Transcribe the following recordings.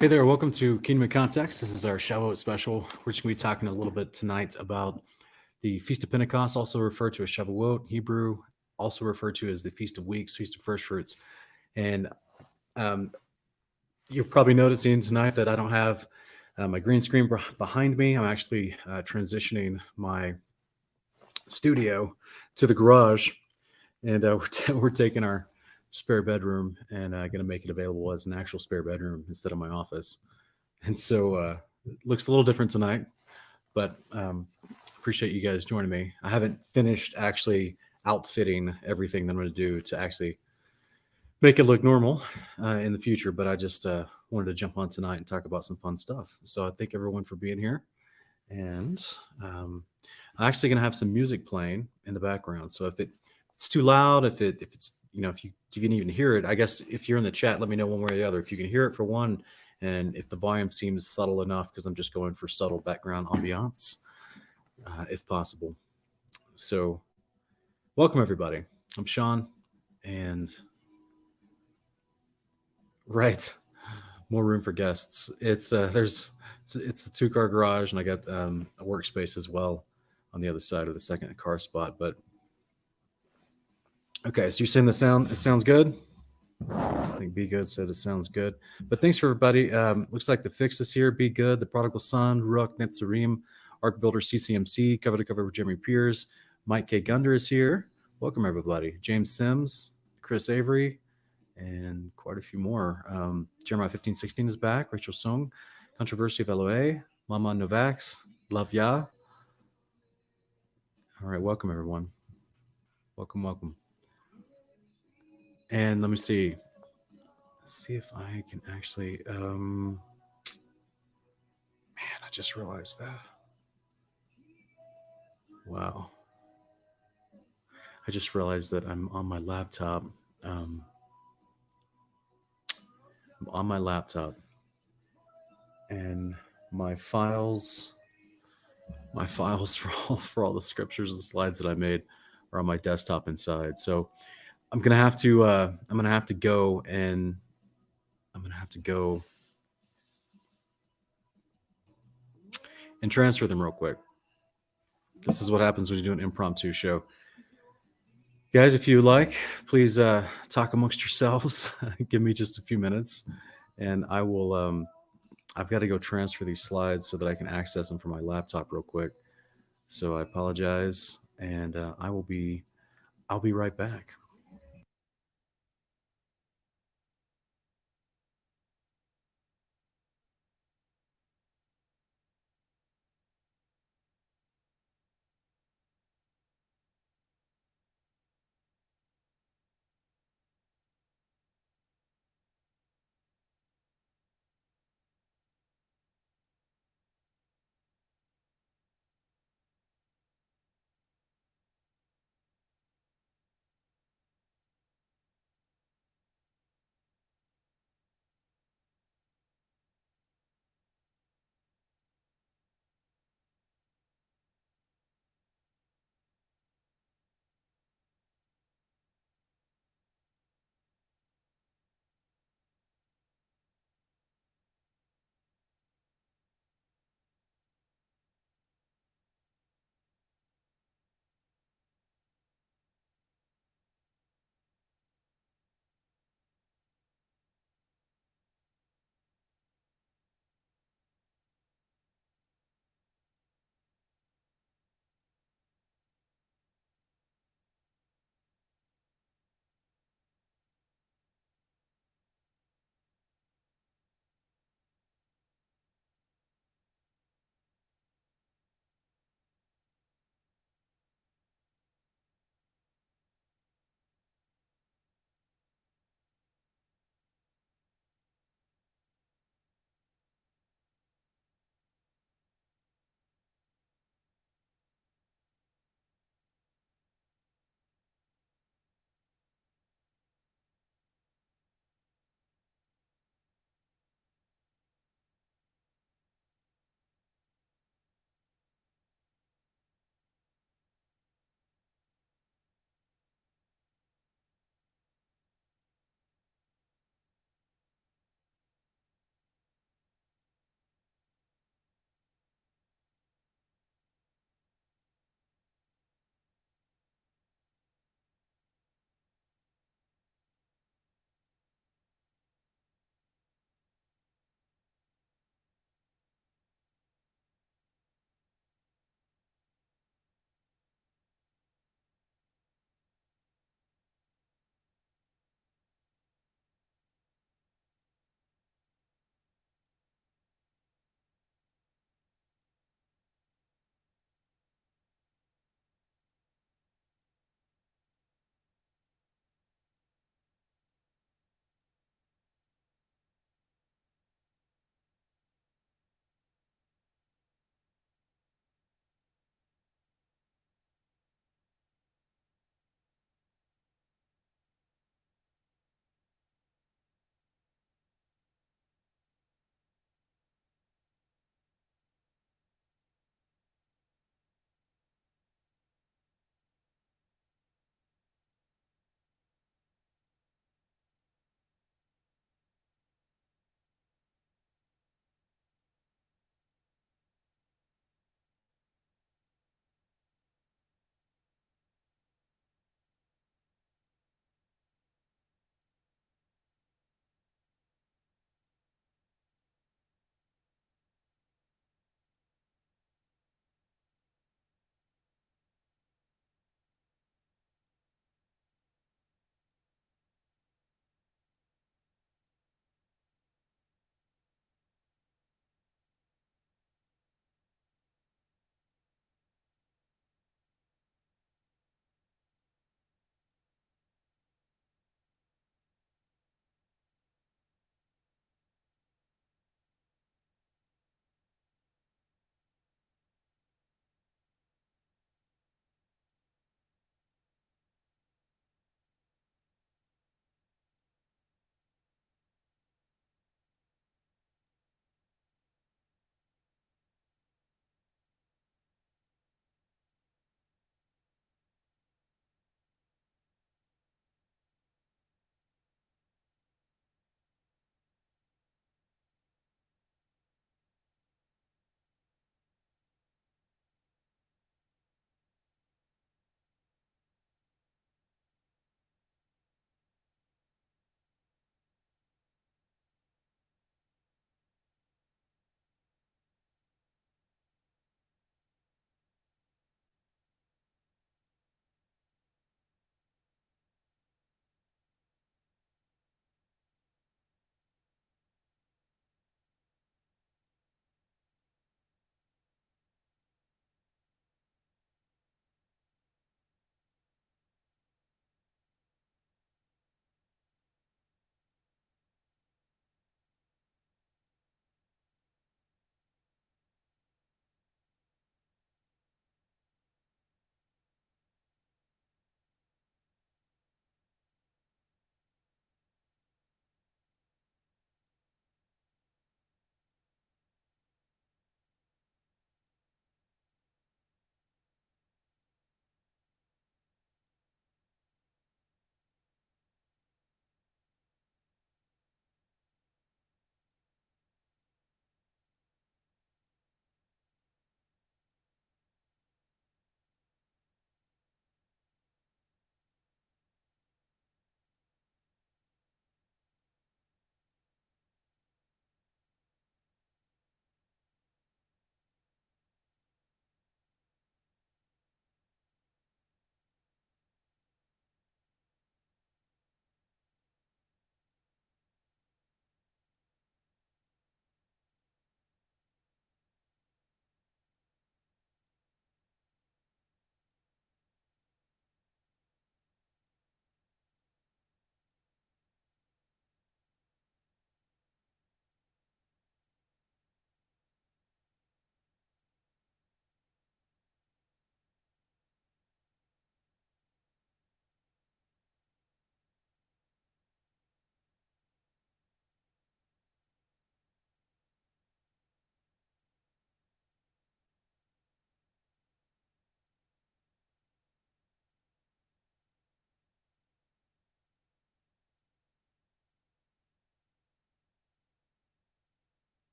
Hey there, welcome to Kingdom of Context. This is our Shavuot special. We're just going to be talking a little bit tonight about the Feast of Pentecost, also referred to as Shavuot, Hebrew, also referred to as the Feast of Weeks, Feast of First Fruits. And um, you're probably noticing tonight that I don't have my green screen behind me. I'm actually transitioning my studio to the garage, and we're taking our spare bedroom and going to make it available as an actual spare bedroom instead of my office. And so it looks a little different tonight, but appreciate you guys joining me. I haven't finished actually outfitting everything that I'm going to do to actually make it look normal in the future, but I just wanted to jump on tonight and talk about some fun stuff. So I thank everyone for being here. And I'm actually going to have some music playing in the background. So if it's too loud, if it's if you can even hear it, I guess if you're in the chat, let me know one way or the other. If you can hear it for one, and if the volume seems subtle enough, because I'm just going for subtle background ambiance, if possible. So welcome everybody. I'm Sean, and right, more room for guests. It's a two-car garage, and I got a workspace as well on the other side of the second car spot. But okay, so you're saying the sound, it sounds good? I think Be Good said it sounds good. But thanks for everybody. Looks like the fix is here. Be Good, The Prodigal Son, Ruach Netzarim, Arc Builder CCMC, cover to cover with Jeremy Pierce. Mike K. Gunder is here. Welcome everybody. James Sims, Chris Avery, and quite a few more. Jeremiah 1516 is back. Rachel Sung, Controversy of LOA, Mama Novax, Love Ya. All right, welcome everyone. Welcome, welcome. And let me see. See if I can actually. Man, I just realized that. Wow. I just realized that I'm on my laptop. Um, I'm on my laptop, and my files, my files for all the scriptures and slides that I made are on my desktop inside. So I'm gonna have to go and I'm gonna have to go and transfer them real quick. This is what happens when you do an impromptu show. Guys, if you like, please talk amongst yourselves. Give me just a few minutes, and I will. I've got to go transfer these slides so that I can access them from my laptop real quick. So I apologize, and I'll be right back.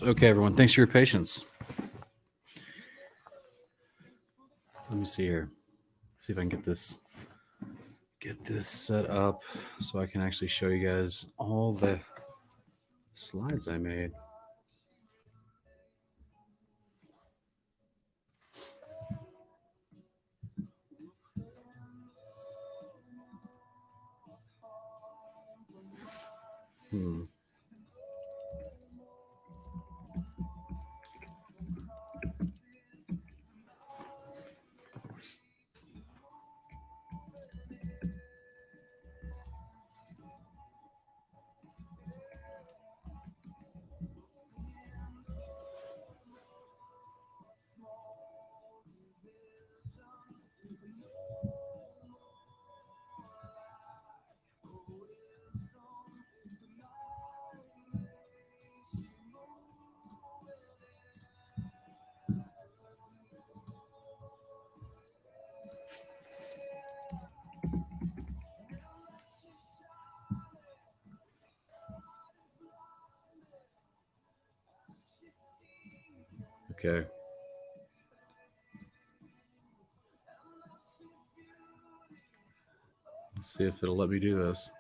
Okay, everyone. Thanks for your patience. Let me see here. See if I can get this set up so I can actually show you guys all the slides I made. Okay. Let's see if it'll let me do this.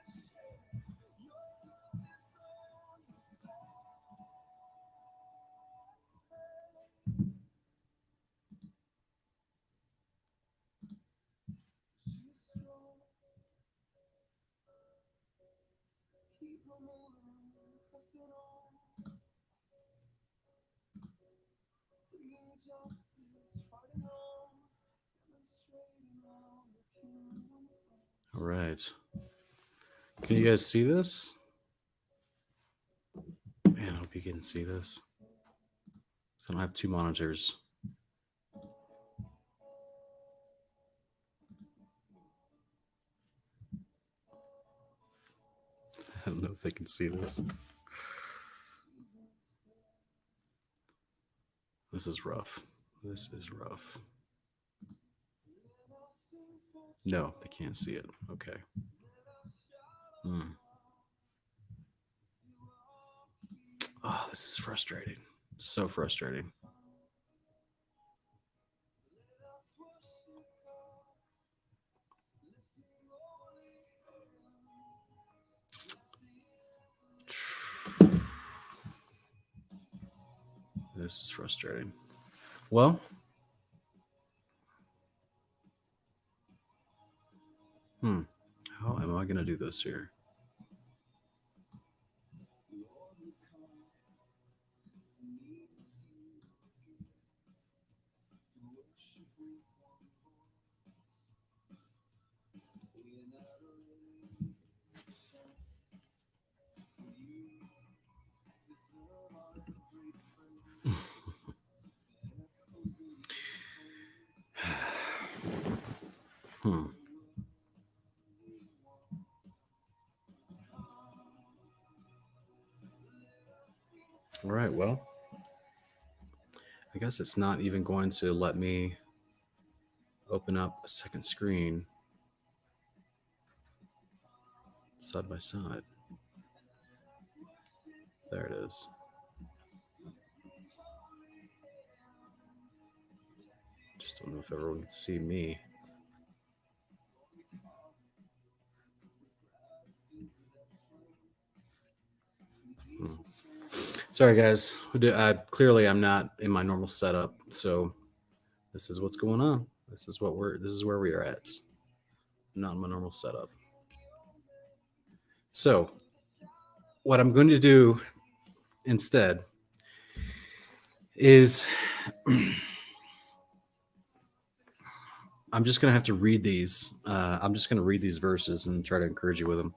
All right. Can you guys see this? Man, I hope you can see this. So I don't have two monitors. I don't know if they can see this. This is rough. This is rough. No, they can't see it. Okay. Oh, this is frustrating. So frustrating. This is frustrating. Well, how am I going to do this here? All right, well, I guess it's not even going to let me open up a second screen side by side. There it is. Just don't know if everyone can see me. Sorry, guys. Clearly, I'm not in my normal setup, so this is what's going on. This is where we are at. Not my normal setup. So, what I'm going to do instead is I'm just going to have to read these. I'm just going to read these verses and try to encourage you with them.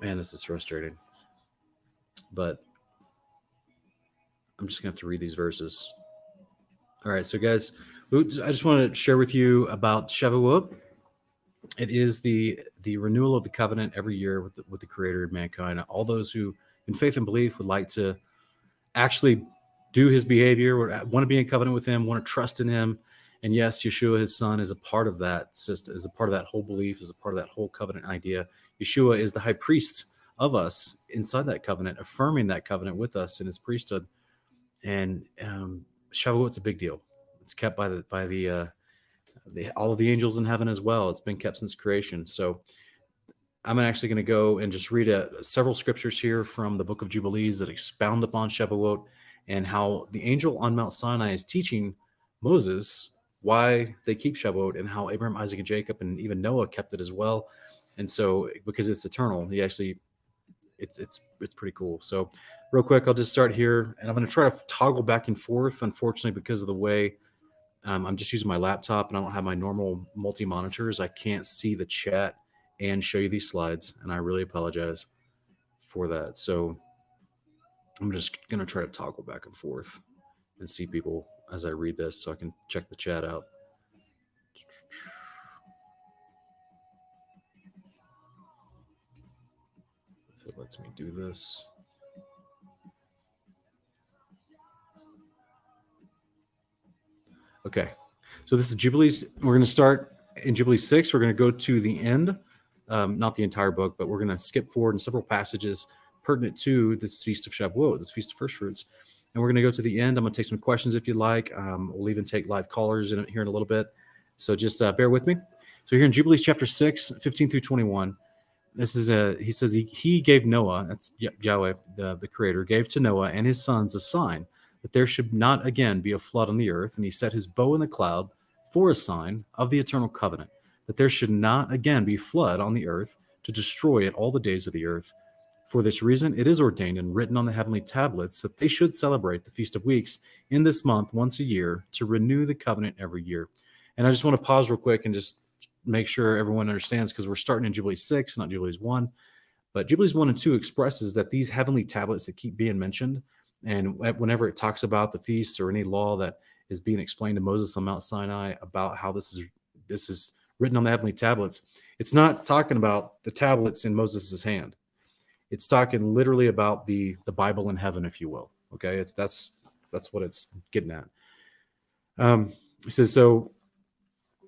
Man, this is frustrating. But I'm just going to have to read these verses. All right, so guys, I just want to share with you about Shavuot. It is the renewal of the covenant every year with the Creator of mankind. All those who, in faith and belief, would like to actually do His behavior, want to be in covenant with Him, want to trust in Him, and yes, Yeshua, His Son, is a part of that system, is a part of that whole belief, is a part of that whole covenant idea. Yeshua is the high priest of us inside that covenant, affirming that covenant with us in his priesthood. And Shavuot's a big deal. It's kept by all of the angels in heaven as well. It's been kept since creation. So I'm actually going to go and just read several scriptures here from the book of Jubilees that expound upon Shavuot and how the angel on Mount Sinai is teaching Moses why they keep Shavuot, and how Abraham, Isaac, and Jacob, and even Noah kept it as well. And so, because it's eternal, it's pretty cool. So real quick, I'll just start here, and I'm going to try to toggle back and forth. Unfortunately, because of the way I'm just using my laptop and I don't have my normal multi-monitors, I can't see the chat and show you these slides, and I really apologize for that. So I'm just going to try to toggle back and forth and see people as I read this so I can check the chat out. If it lets me do this. Okay, so this is Jubilees. We're going to start in Jubilee 6. We're going to go to the end, not the entire book, but we're going to skip forward in several passages pertinent to this Feast of Shavuot, this Feast of First Fruits. And we're going to go to the end. I'm going to take some questions if you'd like. We'll even take live callers here in a little bit. So just bear with me. So here in Jubilees chapter 6, 15 through 21, this is he says he gave Noah, that's Yahweh, the creator, gave to Noah and his sons a sign that there should not again be a flood on the earth. And he set his bow in the cloud for a sign of the eternal covenant, that there should not again be flood on the earth to destroy it all the days of the earth. For this reason, it is ordained and written on the heavenly tablets that they should celebrate the Feast of Weeks in this month once a year to renew the covenant every year. And I just want to pause real quick and just make sure everyone understands, because we're starting in Jubilee 6, not Jubilees 1. But Jubilees 1 and 2 expresses that these heavenly tablets that keep being mentioned, and whenever it talks about the feasts or any law that is being explained to Moses on Mount Sinai about how this is written on the heavenly tablets, it's not talking about the tablets in Moses's hand. It's talking literally about the Bible in heaven, if you will. Okay, that's what it's getting at. It says, so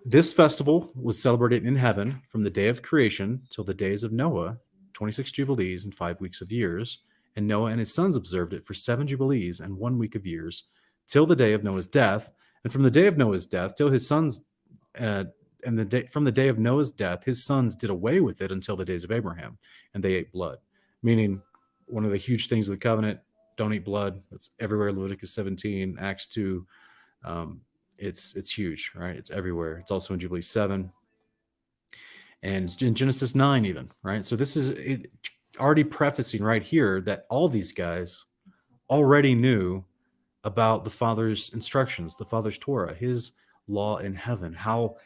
this festival was celebrated in heaven from the day of creation till the days of Noah, 26 jubilees and 5 weeks of years. And Noah and his sons observed it for 7 jubilees and 1 week of years, till the day of Noah's death. And from the day of Noah's death till his sons, from the day of Noah's death, his sons did away with it until the days of Abraham, and they ate blood. Meaning, one of the huge things of the covenant: don't eat blood. It's everywhere. Leviticus 17, Acts 2. It's huge, right? It's everywhere. It's also in Jubilee 7 and in Genesis 9 even, right? So this is already prefacing right here that all these guys already knew about the Father's instructions, the Father's Torah, his law in heaven, how,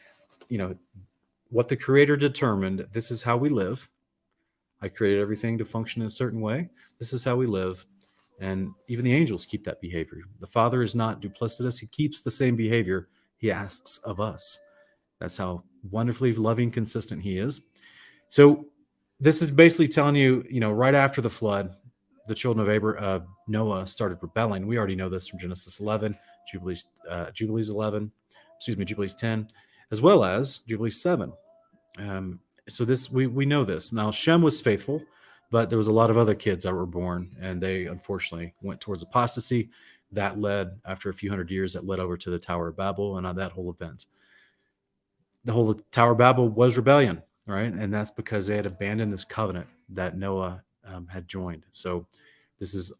what the Creator determined. This is how we live. I created everything to function in a certain way. This is how we live. And even the angels keep that behavior. The Father is not duplicitous. He keeps the same behavior he asks of us. That's how wonderfully loving, consistent he is. So this is basically telling you, right after the flood, the children of Noah started rebelling. We already know this from Genesis 11, Jubilees 10, as well as Jubilees 7. So this we know this. Now Shem was faithful, but there was a lot of other kids that were born, and they unfortunately went towards apostasy. That led, after a few hundred years, that led over to the Tower of Babel and that whole event. The whole Tower of Babel was rebellion, right? And that's because they had abandoned this covenant that Noah had joined. So this is,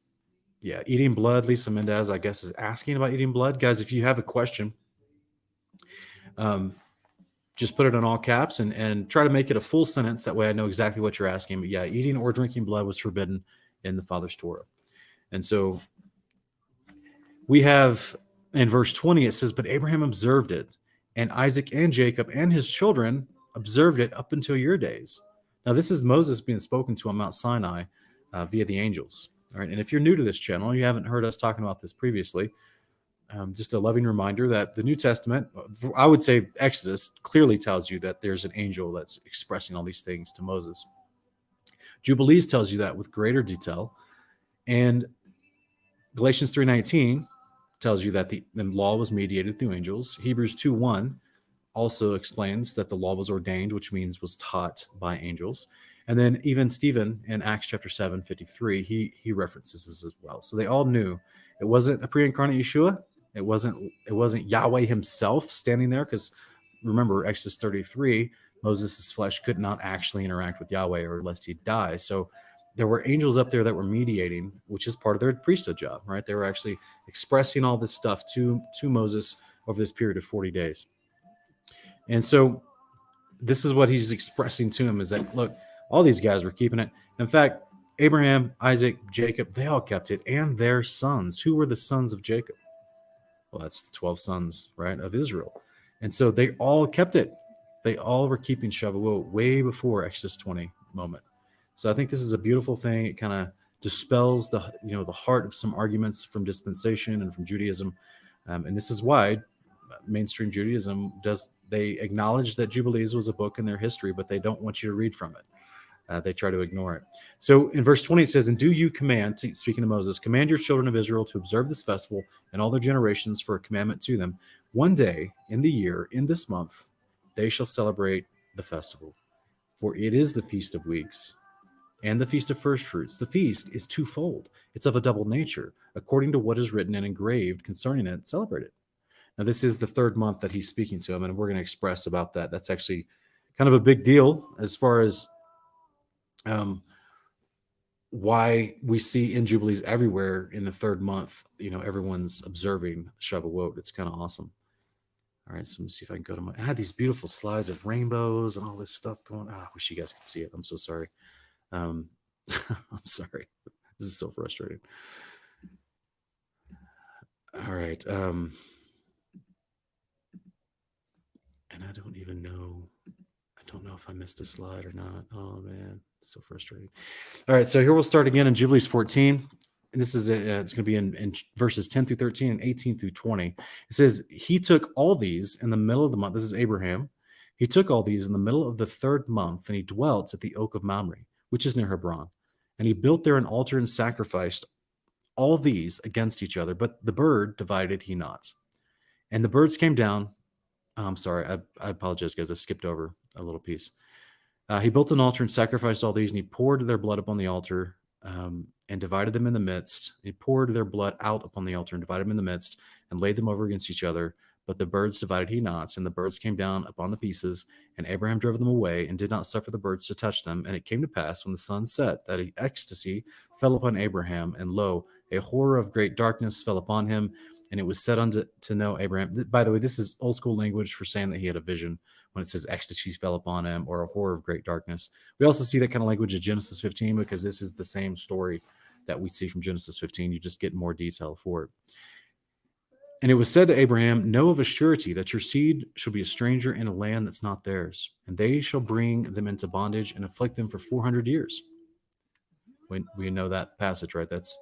eating blood. Lisa Mendez, I guess, is asking about eating blood. Guys, if you have a question, just put it in all caps and try to make it a full sentence. That way I know exactly what you're asking. But eating or drinking blood was forbidden in the Father's Torah. And so we have in verse 20, it says, but Abraham observed it, and Isaac and Jacob and his children observed it up until your days. Now, this is Moses being spoken to on Mount Sinai via the angels. All right. And if you're new to this channel, you haven't heard us talking about this previously, just a loving reminder that the New Testament, I would say Exodus, clearly tells you that there's an angel that's expressing all these things to Moses. Jubilees tells you that with greater detail. And Galatians 3:19 tells you that the law was mediated through angels. Hebrews 2:1 also explains that the law was ordained, which means was taught by angels. And then even Stephen in Acts chapter 7:53, he references this as well. So they all knew it wasn't a pre-incarnate Yeshua. It wasn't Yahweh himself standing there, because remember Exodus 33, Moses' flesh could not actually interact with Yahweh or lest he die. So there were angels up there that were mediating, which is part of their priesthood job, right? They were actually expressing all this stuff to Moses over this period of 40 days. And so this is what he's expressing to him, is that, look, all these guys were keeping it. In fact, Abraham, Isaac, Jacob, they all kept it, and their sons. Who were the sons of Jacob? Well, that's the 12 sons, right, of Israel. And so they all kept it. They all were keeping Shavuot way before Exodus 20 moment. So I think this is a beautiful thing. It kind of dispels the heart of some arguments from dispensation and from Judaism. And this is why mainstream Judaism they acknowledge that Jubilees was a book in their history, but they don't want you to read from it. They try to ignore it. So in verse 20, it says, and do you command, speaking to Moses, command your children of Israel to observe this festival and all their generations for a commandment to them. One day in the year, in this month, they shall celebrate the festival. For it is the Feast of Weeks and the Feast of First Fruits. The feast is twofold. It's of a double nature. According to what is written and engraved concerning it, celebrate it. Now, this is the third month that he's speaking to him, and we're going to express about that. That's actually kind of a big deal as far as why we see in Jubilees everywhere in the third month, everyone's observing Shavuot. It's kind of awesome. All right, so let me see if I can go to I had these beautiful slides of rainbows and all this stuff going on. I wish you guys could see it. I'm so sorry. I'm sorry. This is so frustrating. All right. And I don't even know. I don't know if I missed a slide or not. Oh, man. It's so frustrating. All right, so here we'll start again in Jubilees 14. And this is it's going to be in verses 10 through 13 and 18 through 20. It says, he took all these in the middle of the month. This is Abraham. He took all these in the middle of the third month, and he dwelt at the oak of Mamre, which is near Hebron. And he built there an altar and sacrificed all these against each other. But the bird divided he not. And the birds came down. I'm sorry. I apologize, guys. I skipped over a little piece. He built an altar and sacrificed all these, and he poured their blood upon the altar and divided them in the midst. He poured their blood out upon the altar and divided them in the midst and laid them over against each other. But the birds divided he not, and the birds came down upon the pieces, and Abraham drove them away and did not suffer the birds to touch them. And it came to pass when the sun set that an ecstasy fell upon Abraham, and lo, a horror of great darkness fell upon him. And it was said unto to know Abraham. By the way, this is old school language for saying that he had a vision when it says ecstasy fell upon him or a horror of great darkness. We also see that kind of language in Genesis 15 because this is the same story that we see from Genesis 15. You just get more detail for it. And it was said to Abraham, know of a surety that your seed shall be a stranger in a land that's not theirs, and they shall bring them into bondage and afflict them for 400 years. We know that passage, right? That's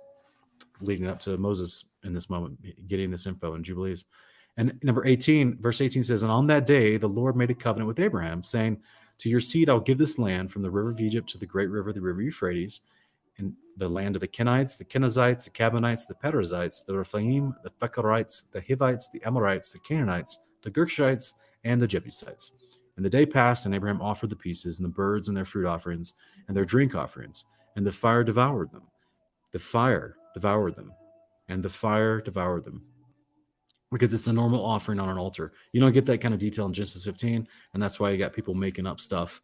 leading up to Moses in this moment, getting this info in Jubilees. And number 18, verse 18 says, and on that day, the Lord made a covenant with Abraham, saying, to your seed, I'll give this land from the river of Egypt to the great river, the river Euphrates, and the land of the Kenites, the Kenizzites, the Canaanites, the Perizzites, the Rephaim, the Phekarites, the Hivites, the Amorites, the Canaanites, the Girgashites, and the Jebusites. And the day passed, and Abraham offered the pieces, and the birds and their fruit offerings, and their drink offerings, and the fire devoured them. The fire devoured them, and the fire devoured them. Because it's a normal offering on an altar. You don't get that kind of detail in Genesis 15, and that's why you got people making up stuff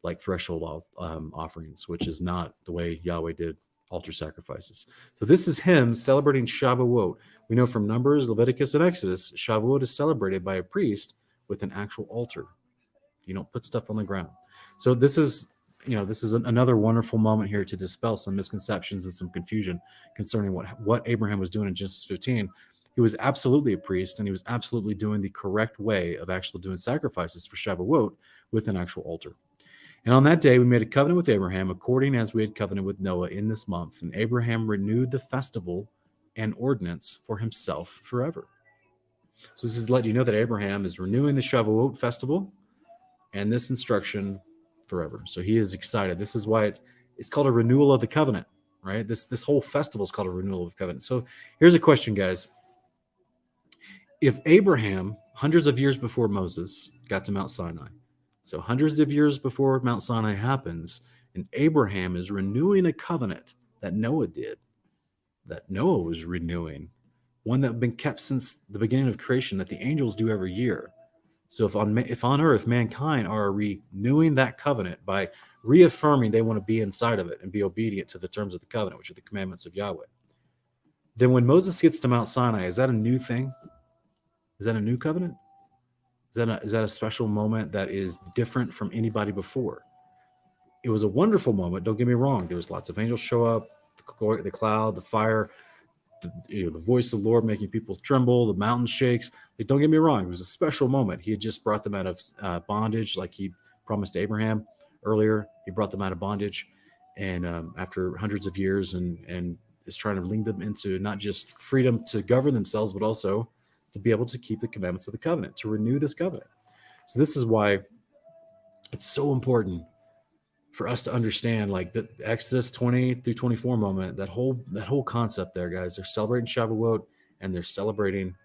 like threshold offerings, which is not the way Yahweh did altar sacrifices. So this is him celebrating Shavuot. We know from Numbers, Leviticus, and Exodus, Shavuot is celebrated by a priest with an actual altar. You don't put stuff on the ground. So this is another wonderful moment here to dispel some misconceptions and some confusion concerning what Abraham was doing in Genesis 15. He was absolutely a priest, and he was absolutely doing the correct way of actually doing sacrifices for Shavuot with an actual altar. And on that day, we made a covenant with Abraham, according as we had covenanted with Noah in this month. And Abraham renewed the festival and ordinance for himself forever. So this is to let you know that Abraham is renewing the Shavuot festival and this instruction forever. So he is excited. This is why it's called a renewal of the covenant, right? This whole festival is called a renewal of the covenant. So here's a question, guys. If Abraham, hundreds of years before Moses, got to Mount Sinai, so hundreds of years before Mount Sinai happens, And Abraham is renewing a covenant that Noah did, that Noah was renewing, one that had been kept since the beginning of creation, that the angels do every year. So if on earth mankind are renewing that covenant by reaffirming they want to be inside of it and be obedient to the terms of the covenant, which are the commandments of Yahweh, then when Moses gets to Mount Sinai, is that a new thing? Is that a new covenant? Is that a special moment that is different from anybody before? It was a wonderful moment. Don't get me wrong. There was lots of angels show up, the cloud, the fire, the voice of the Lord making people tremble, the mountain shakes. Like, don't get me wrong. It was a special moment. He had just brought them out of bondage, like he promised Abraham earlier. He brought them out of bondage, and after hundreds of years, and is trying to lead them into not just freedom to govern themselves, but also to be able to keep the commandments of the covenant, to renew this covenant. So this is why it's so important for us to understand, like, the Exodus 20 through 24 moment, that whole concept there, guys. They're celebrating Shavuot, and they're celebrating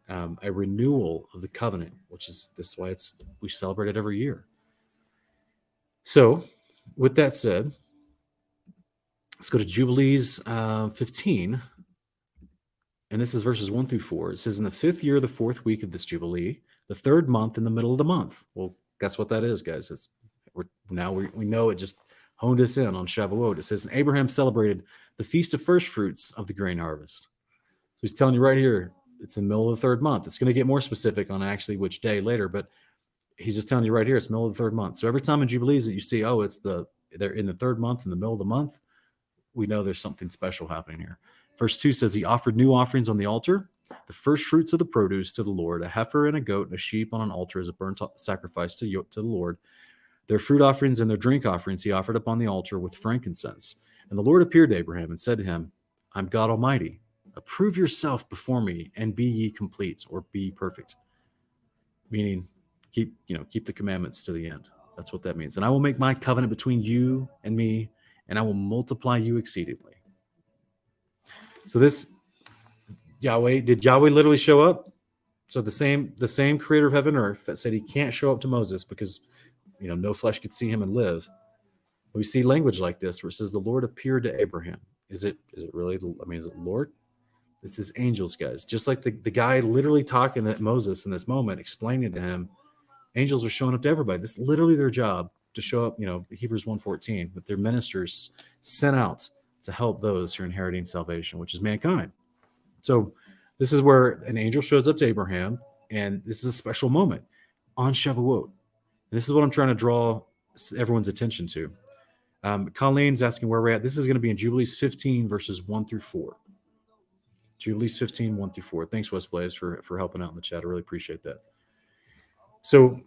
a renewal of the covenant, which is this why we celebrate it every year. So with that said, let's go to Jubilees 15. And this is verses 1 through 4. It says, in the 5th year of the 4th week of this Jubilee, the 3rd month in the middle of the month. Well, guess what that is, guys? We know it just honed us in on Shavuot. It says, Abraham celebrated the feast of first fruits of the grain harvest. So he's telling you right here, it's in the middle of the 3rd month. It's going to get more specific on actually which day later, but he's just telling you right here, it's the middle of the 3rd month. So every time in Jubilees that you see, they're in the 3rd month, in the middle of the month, we know there's something special happening here. Verse 2 says, he offered new offerings on the altar, the first fruits of the produce to the Lord, a heifer and a goat and a sheep on an altar as a burnt sacrifice to the Lord. Their fruit offerings and their drink offerings he offered upon the altar with frankincense. And the Lord appeared to Abraham and said to him, I'm God Almighty. Approve yourself before me and be ye complete, or be perfect. Meaning, keep the commandments to the end. That's what that means. And I will make my covenant between you and me, and I will multiply you exceedingly. So this did Yahweh literally show up? So the same creator of heaven and earth that said he can't show up to Moses because no flesh could see him and live. We see language like this where it says the Lord appeared to Abraham. Is it really? Is it the Lord? This is angels, guys. Just like the guy literally talking to Moses in this moment, explaining to him, angels are showing up to everybody. This is literally their job, to show up, Hebrews 1:14, with their ministers sent out to help those who are inheriting salvation, which is mankind. So this is where an angel shows up to Abraham, and this is a special moment on Shavuot. And this is what I'm trying to draw everyone's attention to. Colleen's asking where we're at. This is going to be in Jubilees 15, verses 1 through 4. Jubilees 15, 1 through 4. Thanks, Wes Blaze, for helping out in the chat. I really appreciate that. So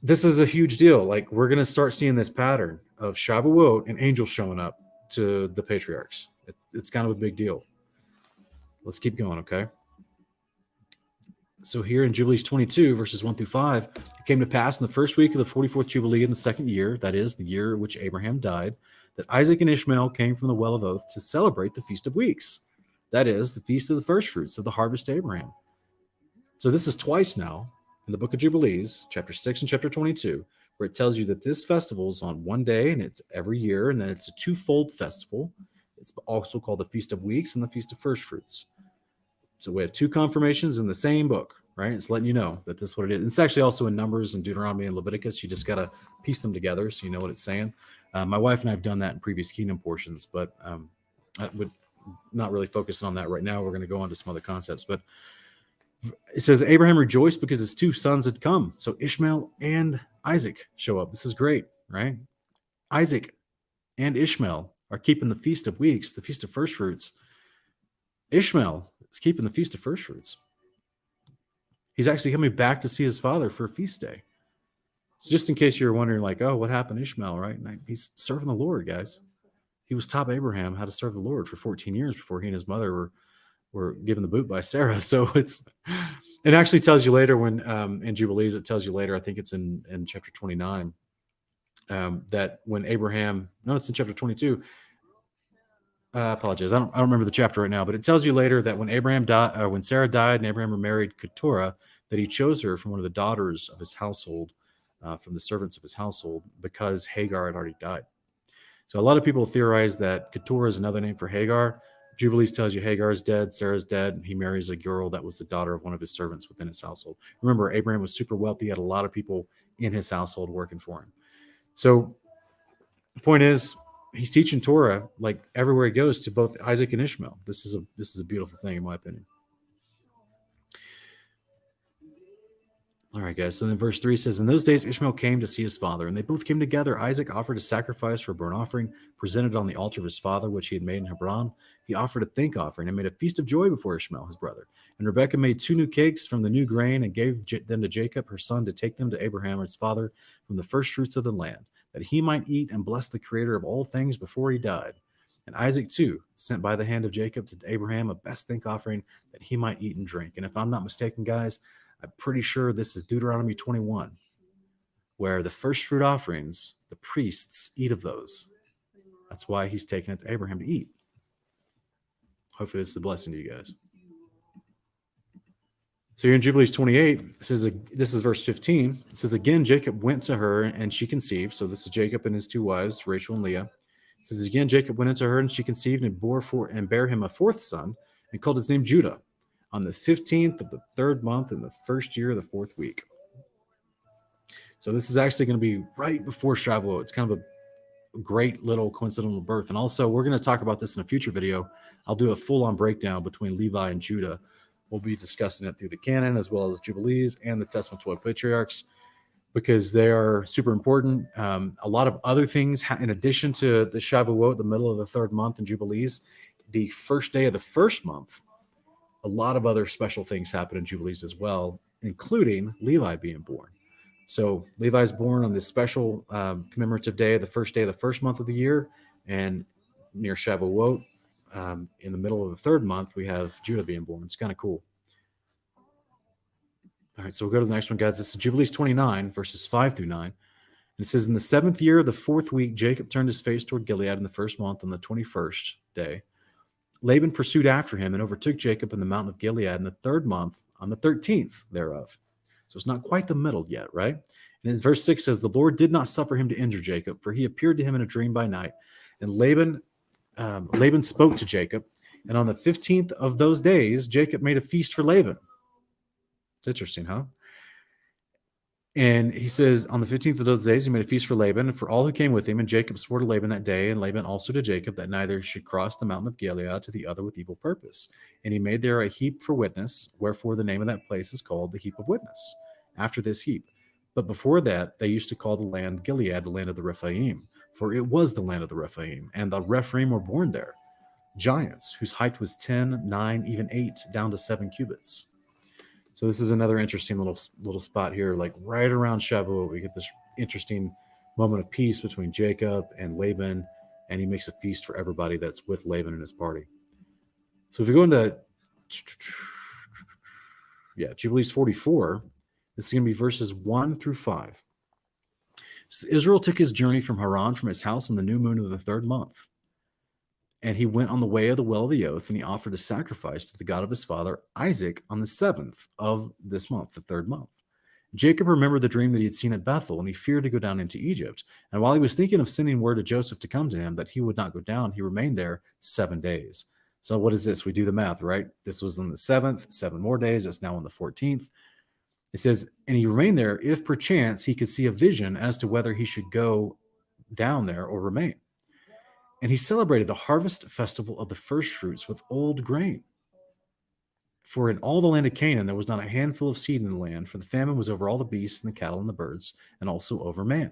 this is a huge deal. Like, we're going to start seeing this pattern of Shavuot and angels showing up to the patriarchs. It's kind of a big deal. Let's keep going, okay? So here in Jubilees 22, verses 1 through 5, it came to pass in the first week of the 44th Jubilee in the 2nd year, that is, the year in which Abraham died, that Isaac and Ishmael came from the well of oath to celebrate the Feast of Weeks. That is, the Feast of the First Fruits of the harvest to Abraham. So this is twice now in the book of Jubilees, chapter 6 and chapter 22, where it tells you that this festival is on one day, and it's every year, and then it's a twofold festival. It's also called the Feast of Weeks and the Feast of First Fruits. So we have two confirmations in the same book, right? It's letting you know that this is what it is. It's actually also in Numbers and Deuteronomy and Leviticus. You just got to piece them together so you know what it's saying. My wife and I have done that in previous kingdom portions, but I would not really focus on that right now. We're going to go on to some other concepts. But it says Abraham rejoiced because his two sons had come. So Ishmael and Isaac show up. This is great, right? Isaac and Ishmael are keeping the Feast of Weeks, the Feast of First Fruits. Ishmael is keeping the Feast of First Fruits. He's actually coming back to see his father for a feast day. So just in case you're wondering, like, oh, what happened to Ishmael, right? He's serving the Lord, guys. He was taught Abraham how to serve the Lord for 14 years before he and his mother were given the boot by Sarah. So it actually tells you later when in Jubilees, it tells you later, I think it's in chapter 29, that when Abraham, no, it's in chapter 22. I apologize. I don't remember the chapter right now, but it tells you later that when when Sarah died and Abraham remarried Keturah, that he chose her from one of the daughters of his household, from the servants of his household, because Hagar had already died. So a lot of people theorize that Keturah is another name for Hagar. Jubilees tells you Hagar is dead, Sarah's dead, and he marries a girl that was the daughter of one of his servants within his household. Remember, Abraham was super wealthy, he had a lot of people in his household working for him. So the point is, he's teaching Torah like everywhere he goes to both Isaac and Ishmael. This is a beautiful thing, in my opinion. All right, guys. So then verse 3 says, in those days Ishmael came to see his father, and they both came together. Isaac offered a sacrifice for a burnt offering, presented on the altar of his father, which he had made in Hebron. He offered a thank offering and made a feast of joy before Ishmael, his brother. And Rebekah made 2 new cakes from the new grain and gave them to Jacob, her son, to take them to Abraham, his father, from the first fruits of the land, that he might eat and bless the creator of all things before he died. And Isaac, too, sent by the hand of Jacob to Abraham a best thank offering that he might eat and drink. And if I'm not mistaken, guys, I'm pretty sure this is Deuteronomy 21, where the first fruit offerings, the priests eat of those. That's why he's taking it to Abraham to eat. Hopefully this is a blessing to you guys. So you're in Jubilees 28. It says, this is verse 15. It says, again, Jacob went to her and she conceived. So this is Jacob and his 2 wives, Rachel and Leah. It says, again, Jacob went into her and she conceived and bare him a 4th son and called his name Judah, on the 15th of the 3rd month in the 1st year of the 4th week. So this is actually going to be right before Shavuot. It's kind of a great little coincidental birth. And also, we're going to talk about this in a future video. I'll do a full-on breakdown between Levi and Judah. We'll be discussing it through the canon as well as Jubilees and the Testament 12 Patriarchs, because they are super important. A lot of other things, in addition to the Shavuot, the middle of the 3rd month in Jubilees, the first day of the 1st month, a lot of other special things happen in Jubilees as well, including Levi being born. So Levi's born on this special commemorative day, the first day of the 1st month of the year, and near Shavuot, in the middle of the 3rd month, we have Judah being born. It's kind of cool. All right, so we'll go to the next one, guys. This is Jubilees 29, verses 5 through 9. And it says, in the 7th year of the 4th week, Jacob turned his face toward Gilead in the 1st month on the 21st day. Laban pursued after him and overtook Jacob in the mountain of Gilead in the 3rd month on the 13th thereof. So it's not quite the middle yet, right? And as verse 6 says, the Lord did not suffer him to injure Jacob, for he appeared to him in a dream by night. And Laban spoke to Jacob, and on the 15th of those days, Jacob made a feast for Laban. It's interesting, huh? And he says, on the 15th of those days, he made a feast for Laban and for all who came with him. And Jacob swore to Laban that day, and Laban also to Jacob, that neither should cross the mountain of Gilead to the other with evil purpose. And he made there a heap for witness, wherefore the name of that place is called the heap of witness, after this heap. But before that, they used to call the land Gilead, the land of the Rephaim, for it was the land of the Rephaim, and the Rephaim were born there, giants, whose height was 10, 9, even 8, down to 7 cubits. So this is another interesting little spot here, like right around Shavuot, we get this interesting moment of peace between Jacob and Laban, and he makes a feast for everybody that's with Laban and his party. So if we go into Jubilees 44, this is going to be verses 1 through 5. So Israel took his journey from Haran, from his house on the new moon of the 3rd month. And he went on the way of the well of the oath, and he offered a sacrifice to the God of his father, Isaac, on the 7th of this month, the 3rd month. Jacob remembered the dream that he had seen at Bethel, and he feared to go down into Egypt. And while he was thinking of sending word to Joseph to come to him, that he would not go down, he remained there 7 days. So what is this? We do the math, right? This was on the 7th, 7 more days. It's now on the 14th. It says, and he remained there if perchance he could see a vision as to whether he should go down there or remain. And he celebrated the harvest festival of the first fruits with old grain. For in all the land of Canaan there was not a handful of seed in the land, for the famine was over all the beasts and the cattle and the birds, and also over man.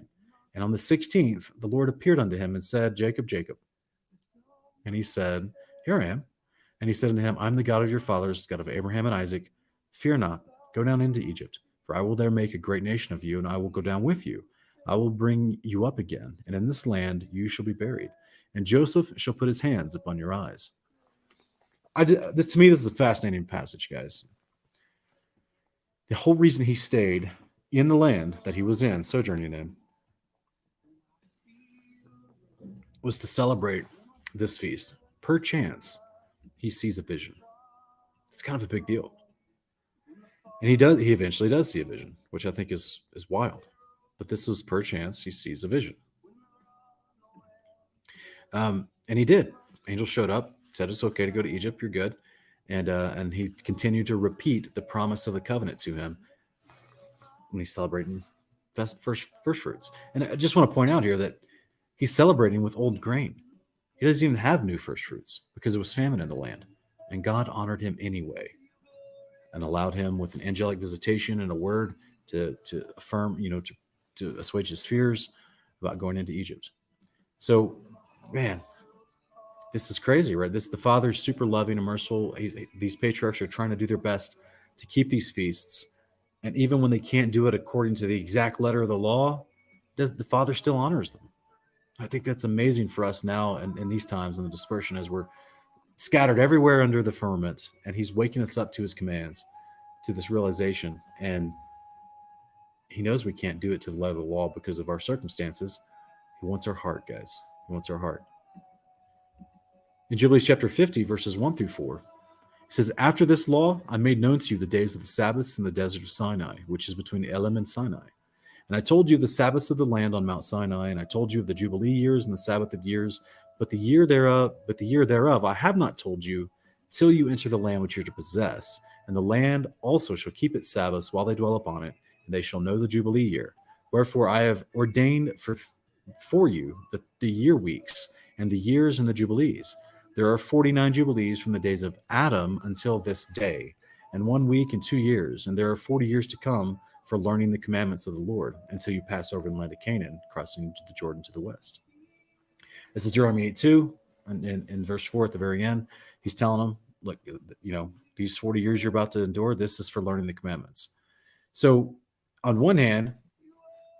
And on the 16th the Lord appeared unto him and said, Jacob, Jacob. And he said, Here I am. And he said unto him, I am the God of your fathers, God of Abraham and Isaac. Fear not, go down into Egypt, for I will there make a great nation of you, and I will go down with you. I will bring you up again, and in this land you shall be buried. And Joseph shall put his hands upon your eyes. This is a fascinating passage, guys. The whole reason he stayed in the land that he was in, sojourning in, was to celebrate this feast. Perchance, he sees a vision. It's kind of a big deal. And he eventually does see a vision, which I think is wild. But this was perchance he sees a vision. And he did. Angel showed up, said it's okay to go to Egypt. You're good. And he continued to repeat the promise of the covenant to him when he's celebrating first fruits. And I just want to point out here that he's celebrating with old grain. He doesn't even have new first fruits because it was famine in the land. And God honored him anyway and allowed him with an angelic visitation and a word to affirm, to assuage his fears about going into Egypt. So, man, this is crazy, right? The Father's super loving and merciful. These patriarchs are trying to do their best to keep these feasts. And even when they can't do it according to the exact letter of the law, the Father still honors them. I think that's amazing for us now and in these times in the dispersion as we're scattered everywhere under the firmament, and he's waking us up to his commands, to this realization. And he knows we can't do it to the letter of the law because of our circumstances. He wants our heart, guys. He wants our heart. In Jubilee chapter 50, verses 1 through 4, it says, "After this law, I made known to you the days of the Sabbaths in the desert of Sinai, which is between Elim and Sinai. And I told you the Sabbaths of the land on Mount Sinai, and I told you of the Jubilee years and the Sabbath of years, but the year thereof I have not told you, till you enter the land which you're to possess. And the land also shall keep its Sabbaths while they dwell upon it, and they shall know the Jubilee year. Wherefore I have ordained for you the year weeks, and the years and the Jubilees. There are 49 Jubilees from the days of Adam until this day, and 1 week and 2 years, and there are 40 years to come for learning the commandments of the Lord until you pass over the land of Canaan, crossing the Jordan to the west." This is Deuteronomy 8:2, and in verse 4 at the very end, he's telling them, look, these 40 years you're about to endure, this is for learning the commandments. So on one hand,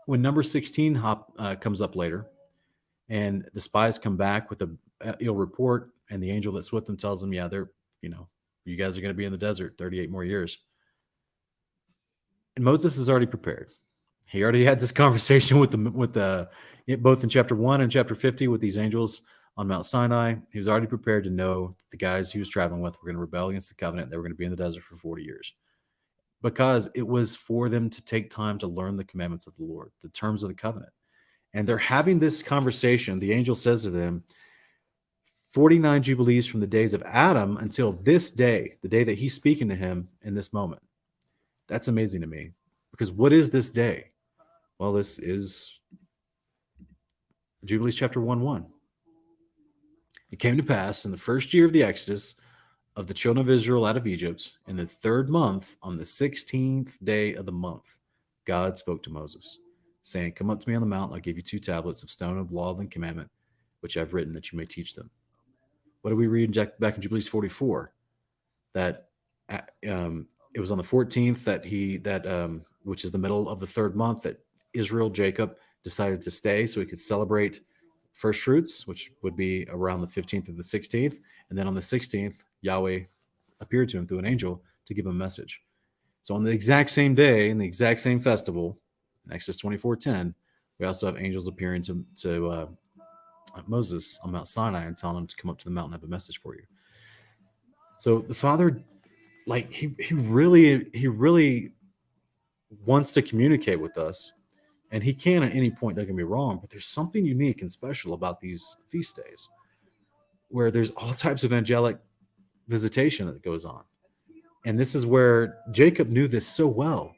when number 16 comes up later, and the spies come back with a ill report, and the angel that's with them tells them, yeah, you guys are going to be in the desert 38 more years. And Moses is already prepared. He already had this conversation with both in chapter 1 and chapter 50 with these angels on Mount Sinai. He was already prepared to know that the guys he was traveling with were going to rebel against the covenant. They were going to be in the desert for 40 years because it was for them to take time to learn the commandments of the Lord, the terms of the covenant. And they're having this conversation. The angel says to them, 49 Jubilees from the days of Adam until this day, the day that he's speaking to him in this moment. That's amazing to me, because what is this day? Well, this is Jubilees chapter 1:1. It came to pass in the first year of the Exodus of the children of Israel out of Egypt, in the 3rd month, on the 16th day of the month, God spoke to Moses, saying, "Come up to me on the mount, I'll give you 2 tablets of stone of law and commandment, which I've written, that you may teach them." What do we read back in Jubilees 44? That it was on the 14th which is the middle of the 3rd month, that Jacob decided to stay so he could celebrate first fruits, which would be around the 15th or the 16th. And then on the 16th, Yahweh appeared to him through an angel to give him a message. So on the exact same day, in the exact same festival, in Exodus 24:10, we also have angels appearing to Moses on Mount Sinai and telling him to come up to the mountain and have a message for you. So the Father, he really wants to communicate with us, and he can at any point, don't get me wrong, but there's something unique and special about these feast days where there's all types of angelic visitation that goes on. And this is where Jacob knew this so well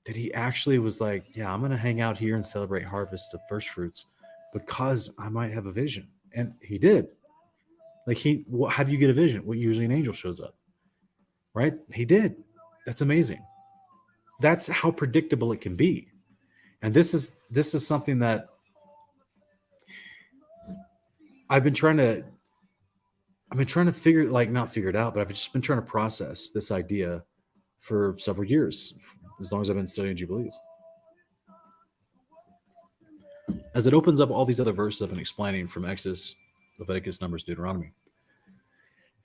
that he actually was like, yeah, I'm going to hang out here and celebrate harvest of first fruits because I might have a vision. And he did. How do you get a vision? Well, usually an angel shows up, right? He did. That's amazing. That's how predictable it can be. And this is something that I've been trying to not figure it out, but I've just been trying to process this idea for several years, as long as I've been studying Jubilees. As it opens up all these other verses I've been explaining from Exodus, Leviticus, Numbers, Deuteronomy,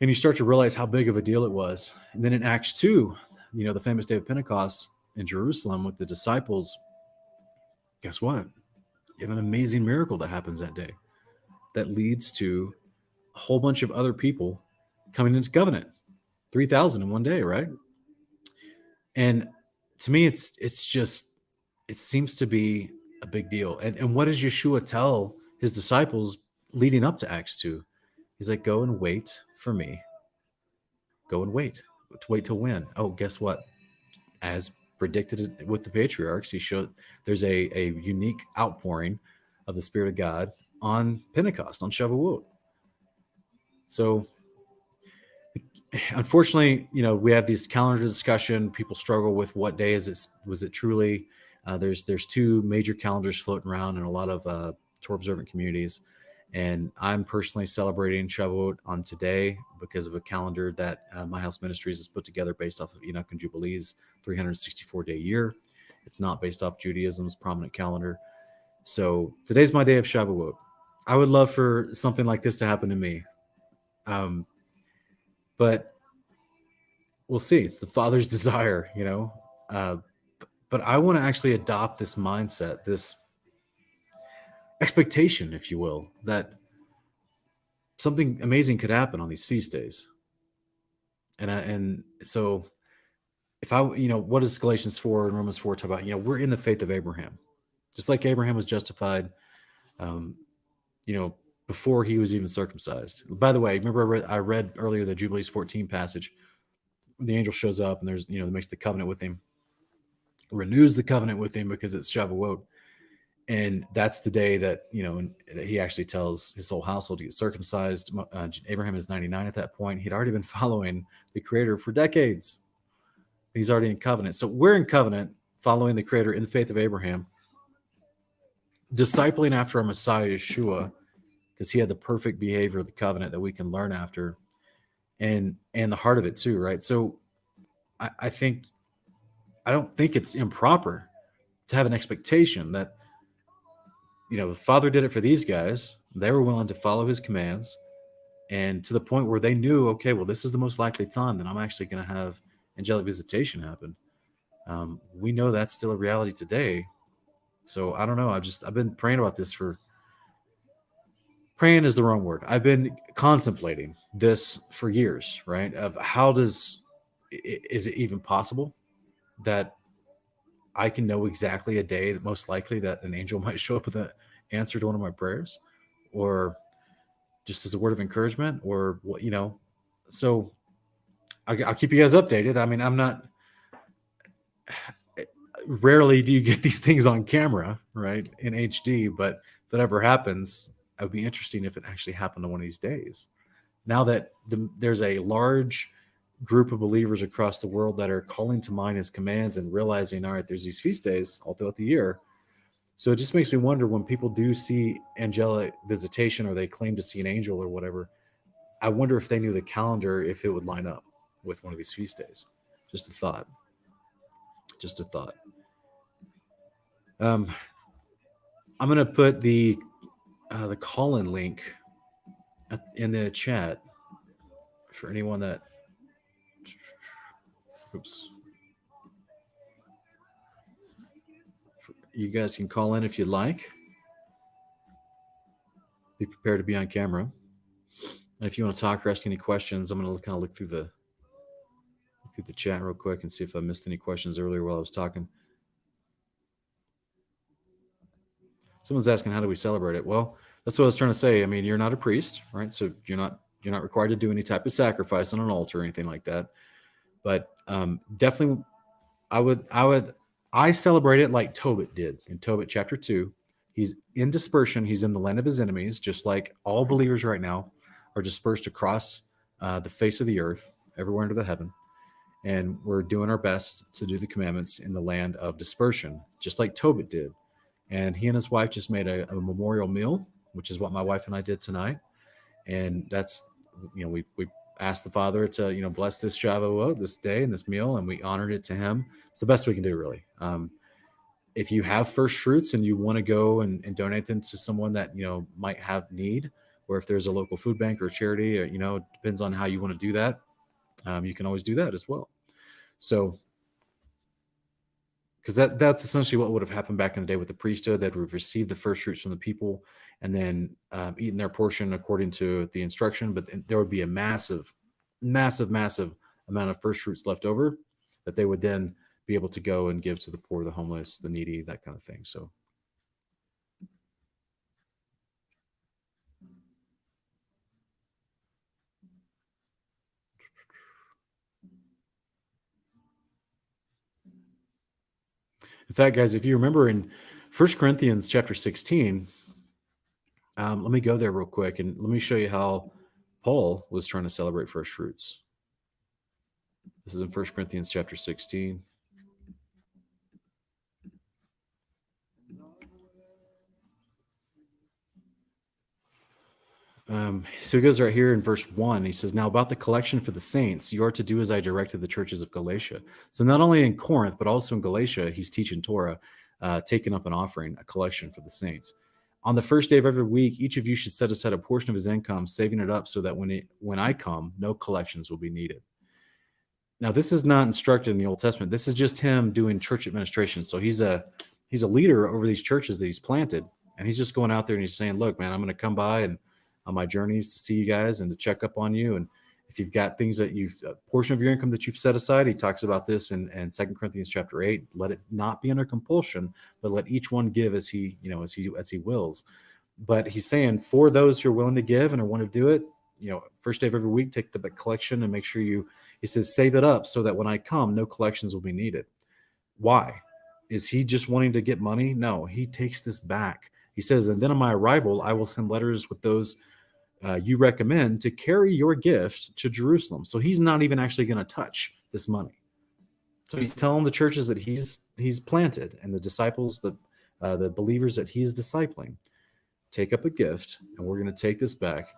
and you start to realize how big of a deal it was. And then in Acts 2, the famous day of Pentecost in Jerusalem with the disciples, guess what? You have an amazing miracle that happens that day that leads to a whole bunch of other people coming into covenant. 3,000 in one day, right? And to me, it seems to be a big deal. And what does Yeshua tell his disciples leading up to Acts 2. He's like, go and wait for me. Go and wait. Wait till when? Oh, guess what? As predicted with the patriarchs, he showed there's a unique outpouring of the Spirit of God on Pentecost, on Shavuot. So unfortunately, we have these calendar discussion. People struggle with what day is it? Was it truly? There's two major calendars floating around in a lot of Torah observant communities, and I'm personally celebrating Shavuot on today because of a calendar that My House Ministries has put together based off of Enoch and Jubilee's 364-day year. It's not based off Judaism's prominent calendar. So today's my day of Shavuot. I would love for something like this to happen to me. But we'll see. It's the Father's desire, but I want to actually adopt this mindset, this expectation, if you will, that something amazing could happen on these feast days. And so if what does Galatians 4 and Romans 4 talk about? We're in the faith of Abraham, just like Abraham was justified, before he was even circumcised. By the way, remember I read earlier the Jubilees 14 passage. The angel shows up and there's, makes the covenant with him, renews the covenant with him because it's Shavuot. And that's the day that, that he actually tells his whole household to get circumcised. Abraham is 99 at that point. He'd already been following the Creator for decades. He's already in covenant. So we're in covenant, following the Creator in the faith of Abraham, discipling after our Messiah, Yeshua, because he had the perfect behavior of the covenant that we can learn after, and the heart of it too, right? So I don't think it's improper to have an expectation that, the Father did it for these guys. They were willing to follow his commands, and to the point where they knew, okay, well, this is the most likely time that I'm actually going to have angelic visitation happen. We know that's still a reality today. So I don't know. I've been praying about this praying is the wrong word. I've been contemplating this for years, right? Of is it even possible that I can know exactly a day that most likely that an angel might show up with an answer to one of my prayers, or just as a word of encouragement, or what, so I'll keep you guys updated. I mean, rarely do you get these things on camera, right, in HD, but if that ever happens, it would be interesting if it actually happened on one of these days. Now that there's a large group of believers across the world that are calling to mind his commands and realizing, all right, there's these feast days all throughout the year. So it just makes me wonder, when people do see angelic visitation or they claim to see an angel or whatever, I wonder if they knew the calendar, if it would line up with one of these feast days. Just a thought. I'm going to put the call-in link in the chat for anyone that, you guys can call in if you'd like. Be prepared to be on camera. And if you want to talk or ask any questions, I'm going to kind of look through the chat real quick and see if I missed any questions earlier while I was talking. Someone's asking, how do we celebrate it? Well, that's what I was trying to say. I mean, you're not a priest, right? So you're not required to do any type of sacrifice on an altar or anything like that. But definitely, I celebrate it like Tobit did in Tobit chapter 2. He's in dispersion. He's in the land of his enemies, just like all believers right now are dispersed across the face of the earth, everywhere under the heaven. And we're doing our best to do the commandments in the land of dispersion, just like Tobit did. And he and his wife just made a memorial meal, which is what my wife and I did tonight. And that's, we asked the Father to, bless this Shavuot, this day and this meal, and we honored it to him. It's the best we can do, really. If you have first fruits and you want to go and donate them to someone that, might have need, or if there's a local food bank or charity, or, it depends on how you want to do that. You can always do that as well. So, because that's essentially what would have happened back in the day with the priesthood. That would have received the first fruits from the people and then eaten their portion according to the instruction. But there would be a massive amount of first fruits left over that they would then be able to go and give to the poor, the homeless, the needy, that kind of thing. So In fact, guys, if you remember in 1 Corinthians chapter 16, let me go there real quick and let me show you how Paul was trying to celebrate first fruits. This is in 1 Corinthians chapter 16. So he goes right here in verse 1. He says, "Now about the collection for the saints, you are to do as I directed the churches of Galatia." So not only in Corinth, but also in Galatia, he's teaching Torah, taking up an offering, a collection for the saints. On the first day of every week, each of you should set aside a portion of his income, saving it up so that when I come, no collections will be needed. Now, this is not instructed in the Old Testament. This is just him doing church administration. So he's a leader over these churches that he's planted, and he's just going out there and he's saying, "Look, man, I'm going to come by and on my journeys to see you guys and to check up on you. And if you've got things that you've a portion of your income that you've set aside," he talks about this in 2 Corinthians chapter 8. Let it not be under compulsion, but let each one give as he as he wills. But he's saying for those who are willing to give and are want to do it, first day of every week, take the collection and make sure you. He says, save it up so that when I come, no collections will be needed. Why? Is he just wanting to get money? No, he takes this back. He says, and then on my arrival, I will send letters with those you recommend to carry your gift to Jerusalem. So he's not even actually going to touch this money. So he's telling the churches that he's planted and the disciples, the believers that he's discipling, take up a gift, and we're going to take this back,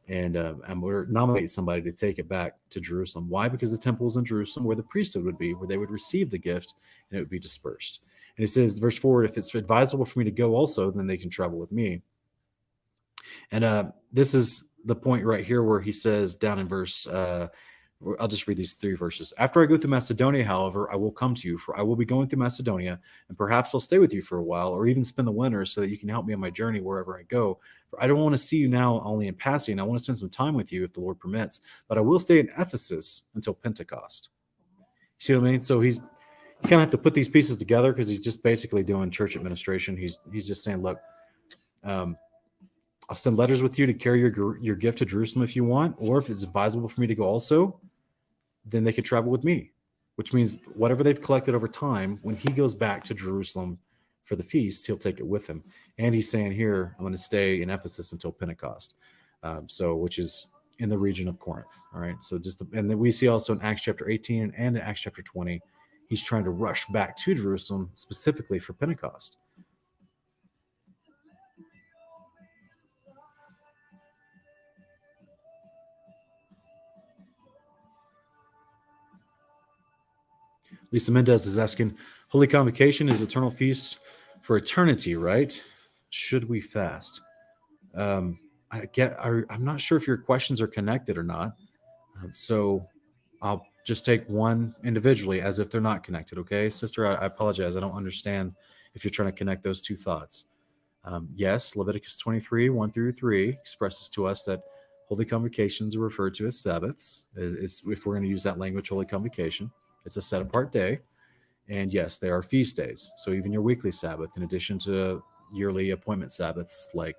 and we're nominate somebody to take it back to Jerusalem. Why? Because the temple is in Jerusalem, where the priesthood would be, where they would receive the gift, and it would be dispersed. And he says, verse 4, if it's advisable for me to go also, then they can travel with me. And this is the point right here where he says down in verse, I'll just read these 3 verses. After I go through Macedonia, however, I will come to you, for I will be going through Macedonia, and perhaps I'll stay with you for a while, or even spend the winter so that you can help me on my journey wherever I go. For I don't want to see you now only in passing. I want to spend some time with you if the Lord permits, but I will stay in Ephesus until Pentecost. You see what I mean? So you kind of have to put these pieces together because he's just basically doing church administration. He's just saying, look, I'll send letters with you to carry your gift to Jerusalem if you want, or if it's advisable for me to go also, then they could travel with me, which means whatever they've collected over time, when he goes back to Jerusalem for the feast, he'll take it with him. And he's saying here, I'm going to stay in Ephesus until Pentecost, which is in the region of Corinth. All right. So and then we see also in Acts chapter 18 and in Acts chapter 20, he's trying to rush back to Jerusalem specifically for Pentecost. Lisa Mendez is asking, Holy Convocation is eternal feast for eternity, right? Should we fast? I'm not sure if your questions are connected or not. So I'll just take one individually as if they're not connected. Okay, sister, I apologize. I don't understand if you're trying to connect those two thoughts. Yes, Leviticus 23, 1-3 expresses to us that holy convocations are referred to as Sabbaths. If we're going to use that language, holy convocation, it's a set apart day. And yes, there are feast days. So even your weekly Sabbath, in addition to yearly appointment Sabbaths, like,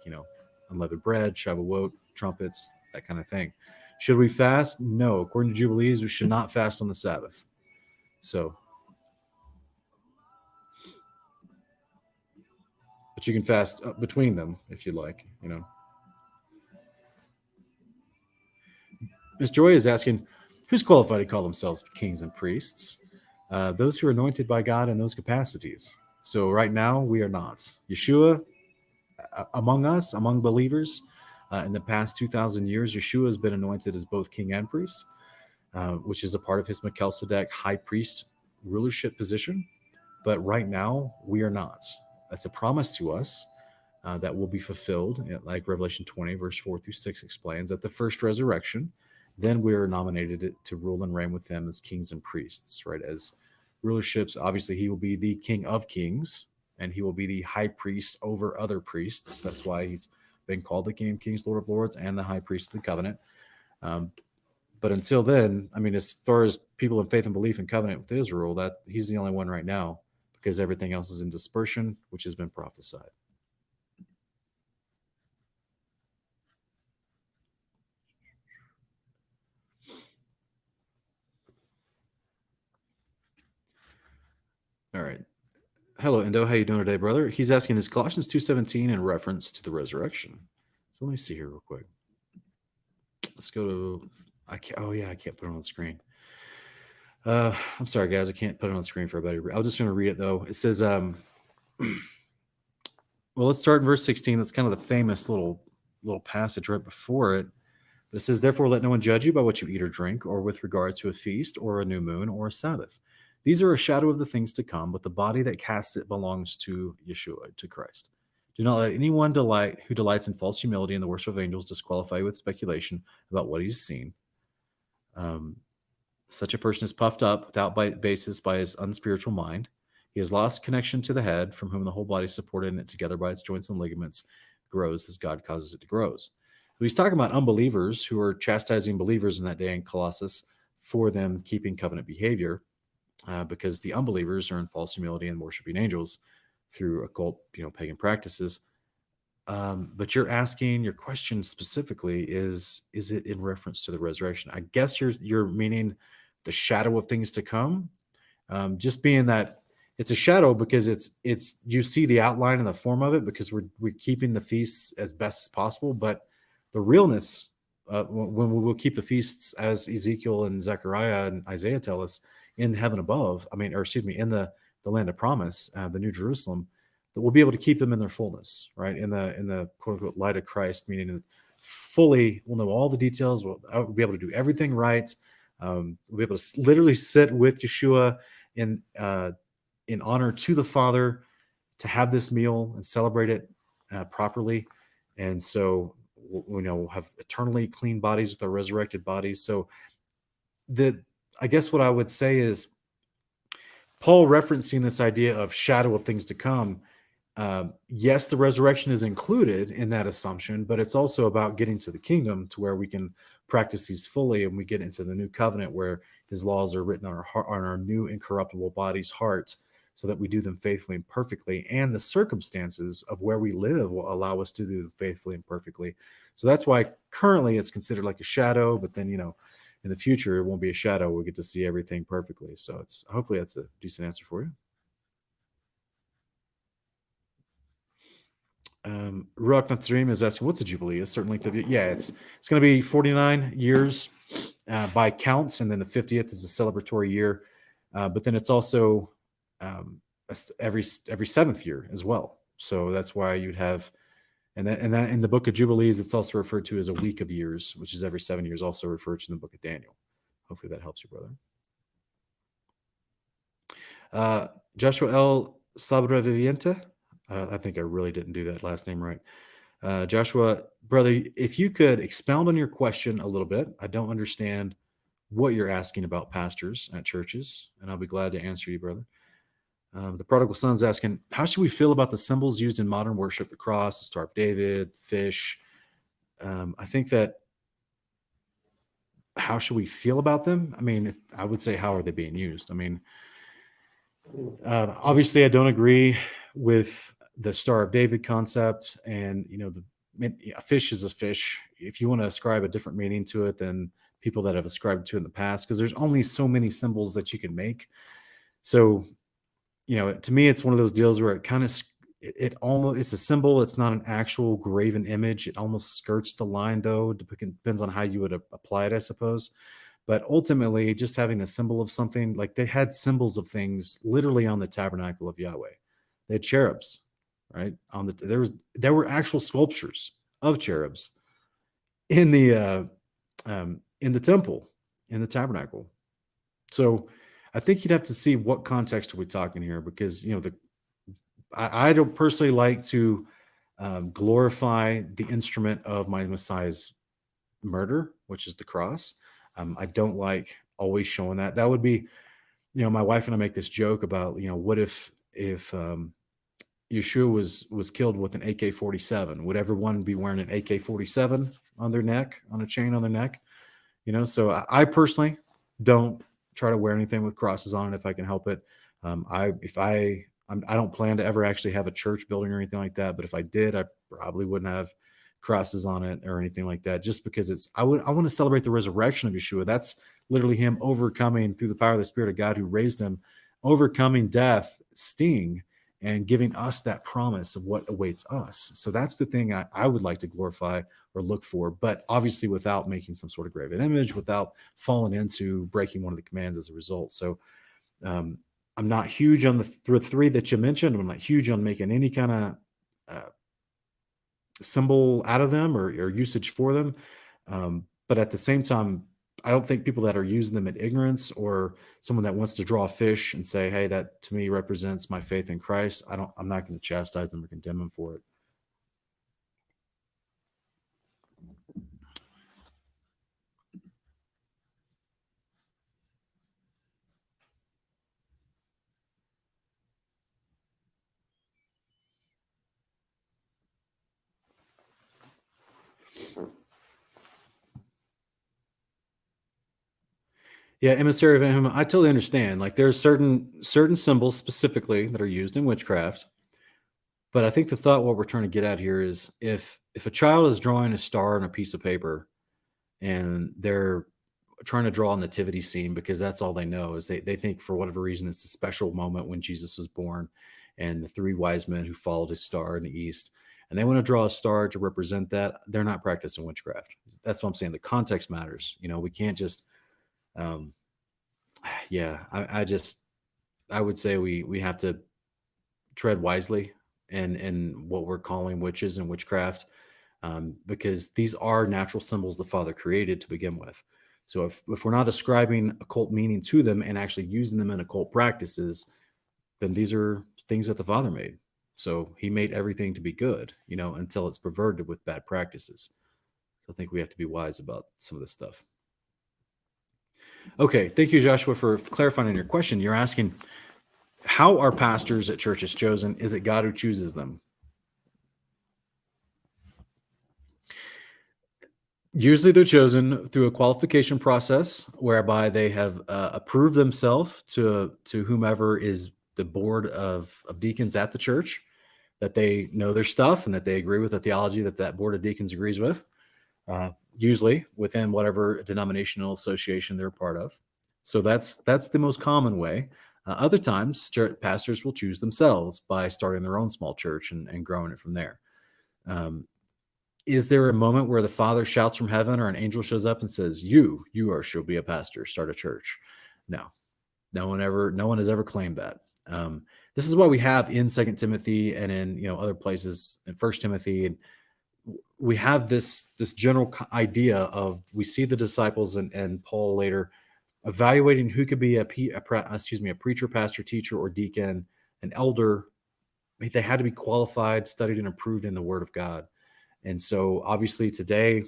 unleavened bread, Shavuot, trumpets, that kind of thing. Should we fast? No. According to Jubilees, we should not fast on the Sabbath. So, but you can fast between them if you like, Miss Joy is asking, who's qualified to call themselves kings and priests? Those who are anointed by God in those capacities. So right now, we are not. Yeshua, among us, among believers, in the past 2,000 years, Yeshua has been anointed as both king and priest, which is a part of his Melchizedek high priest rulership position. But right now, we are not. That's a promise to us that will be fulfilled, like Revelation 20, verse 4-6 explains, at the first resurrection. Then we are nominated to rule and reign with him as kings and priests, right? As rulerships, obviously, he will be the King of Kings, and he will be the high priest over other priests. That's why he's been called the King of Kings, Lord of Lords, and the high priest of the covenant. But until then, I mean, as far as people in faith and belief and covenant with Israel, that he's the only one right now, because everything else is in dispersion, which has been prophesied. All right. Hello, Indo. How you doing today, brother? He's asking, is Colossians 2:17 in reference to the resurrection? So let me see here real quick. Let's go to, I can't, oh yeah, I can't put it on the screen. I'm sorry, guys. I can't put it on the screen for everybody. I'm just going to read it, though. It says, well, let's start in verse 16. That's kind of the famous little passage right before it. But it says, therefore, let no one judge you by what you eat or drink, or with regard to a feast, or a new moon, or a Sabbath. These are a shadow of the things to come, but the body that casts it belongs to Yeshua, to Christ. Do not let anyone who delights in false humility and the worship of angels disqualify you with speculation about what he's seen. Such a person is puffed up without basis by his unspiritual mind. He has lost connection to the head, from whom the whole body, supported and knit together by its joints and ligaments, grows as God causes it to grow. So he's talking about unbelievers who are chastising believers in that day in Colossus for them keeping covenant behavior, because the unbelievers are in false humility and worshiping angels through occult, pagan practices. But you're asking, your question specifically is it in reference to the resurrection? I guess you're meaning the shadow of things to come. Just being that it's a shadow because it's you see the outline and the form of it, because we're keeping the feasts as best as possible. But the realness, when we will keep the feasts as Ezekiel and Zechariah and Isaiah tell us, in heaven above, in the land of promise, the New Jerusalem, that we'll be able to keep them in their fullness, right? In the quote unquote light of Christ, meaning that fully we'll know all the details. We'll be able to do everything right. We'll be able to literally sit with Yeshua in honor to the Father, to have this meal and celebrate it properly. And so we'll have eternally clean bodies with our resurrected bodies. So I guess what I would say is, Paul referencing this idea of shadow of things to come. Yes, the resurrection is included in that assumption, but it's also about getting to the kingdom, to where we can practice these fully, and we get into the new covenant where his laws are written on our heart, on our new incorruptible bodies' hearts, so that we do them faithfully and perfectly. And the circumstances of where we live will allow us to do them faithfully and perfectly. So that's why currently it's considered like a shadow, but then, in the future, it won't be a shadow. We'll get to see everything perfectly. So hopefully that's a decent answer for you. Ruach Natharim is asking, what's a Jubilee? It's certainly, it's going to be 49 years by counts, and then the 50th is a celebratory year. But then it's also every seventh year as well. So that's why you'd have, and that in the book of Jubilees, it's also referred to as a week of years, which is every 7 years, also referred to in the book of Daniel. Hopefully that helps you, brother. Joshua L. Sabreviviente. I think I really didn't do that last name right. Joshua, brother, if you could expound on your question a little bit. I don't understand what you're asking about pastors at churches, and I'll be glad to answer you, brother. The prodigal son's asking, how should we feel about the symbols used in modern worship, the cross, the Star of David, fish? I think that, how should we feel about them? I would say, how are they being used? Obviously, I don't agree with the Star of David concept, and a fish is a fish. If you want to ascribe a different meaning to it than people that have ascribed to it in the past, because there's only so many symbols that you can make. So, to me, it's one of those deals where it kind of, it's a symbol. It's not an actual graven image. It almost skirts the line, though. Depends on how you would apply it, I suppose. But ultimately, just having the symbol of something, like they had symbols of things literally on the tabernacle of Yahweh. They had cherubs, right? There were actual sculptures of cherubs in the temple, in the tabernacle. So I think you'd have to see what context are we talking here, because I don't personally like to glorify the instrument of my Messiah's murder, which is the cross. I don't like always showing that. That would be, my wife and I make this joke about, what if Yeshua was killed with an AK-47? Would everyone be wearing an AK-47 on their neck, on a chain on their neck? So I personally don't try to wear anything with crosses on it if I can help it. I don't plan to ever actually have a church building or anything like that. But if I did, I probably wouldn't have crosses on it or anything like that, just because I want to celebrate the resurrection of Yeshua. That's literally him overcoming through the power of the Spirit of God who raised him, overcoming death, sting, and giving us that promise of what awaits us. So that's the thing I would like to glorify or look for, but obviously without making some sort of graven image, without falling into breaking one of the commands as a result. So um, I'm not huge on the three that you mentioned. I'm not huge on making any kind of symbol out of them or usage for them. But at the same time, I don't think people that are using them in ignorance or someone that wants to draw a fish and say, "Hey, that to me represents my faith in Christ." I'm not going to chastise them or condemn them for it. Yeah, emissary of him. I totally understand. Like there's certain symbols specifically that are used in witchcraft. But I think the thought what we're trying to get at here is if a child is drawing a star on a piece of paper and they're trying to draw a nativity scene because that's all they know is they think for whatever reason it's a special moment when Jesus was born and the three wise men who followed his star in the east and they want to draw a star to represent that. They're not practicing witchcraft. That's what I'm saying. The context matters. We can't just um yeah, I would say we have to tread wisely in what we're calling witches and witchcraft, because these are natural symbols the Father created to begin with. So if we're not ascribing occult meaning to them and actually using them in occult practices, then these are things that the Father made. So He made everything to be good, until it's perverted with bad practices. So I think we have to be wise about some of this stuff. Okay, thank you, Joshua, for clarifying your question. You're asking, how are pastors at churches chosen? Is it God who chooses them? Usually they're chosen through a qualification process whereby they have approved themselves to whomever is the board of deacons at the church, that they know their stuff and that they agree with the theology that board of deacons agrees with, usually within whatever denominational association they're a part of. So that's the most common way. Other times, pastors will choose themselves by starting their own small church and growing it from there. Um, is there a moment where the Father shouts from heaven or an angel shows up and says, shall be a pastor, start a church? No, no one has ever claimed that. This is why we have in Second Timothy and in other places in First Timothy, and we have this general idea of, we see the disciples and Paul later evaluating who could be a preacher, pastor, teacher, or deacon, an elder. They had to be qualified, studied, and approved in the Word of God. And so obviously today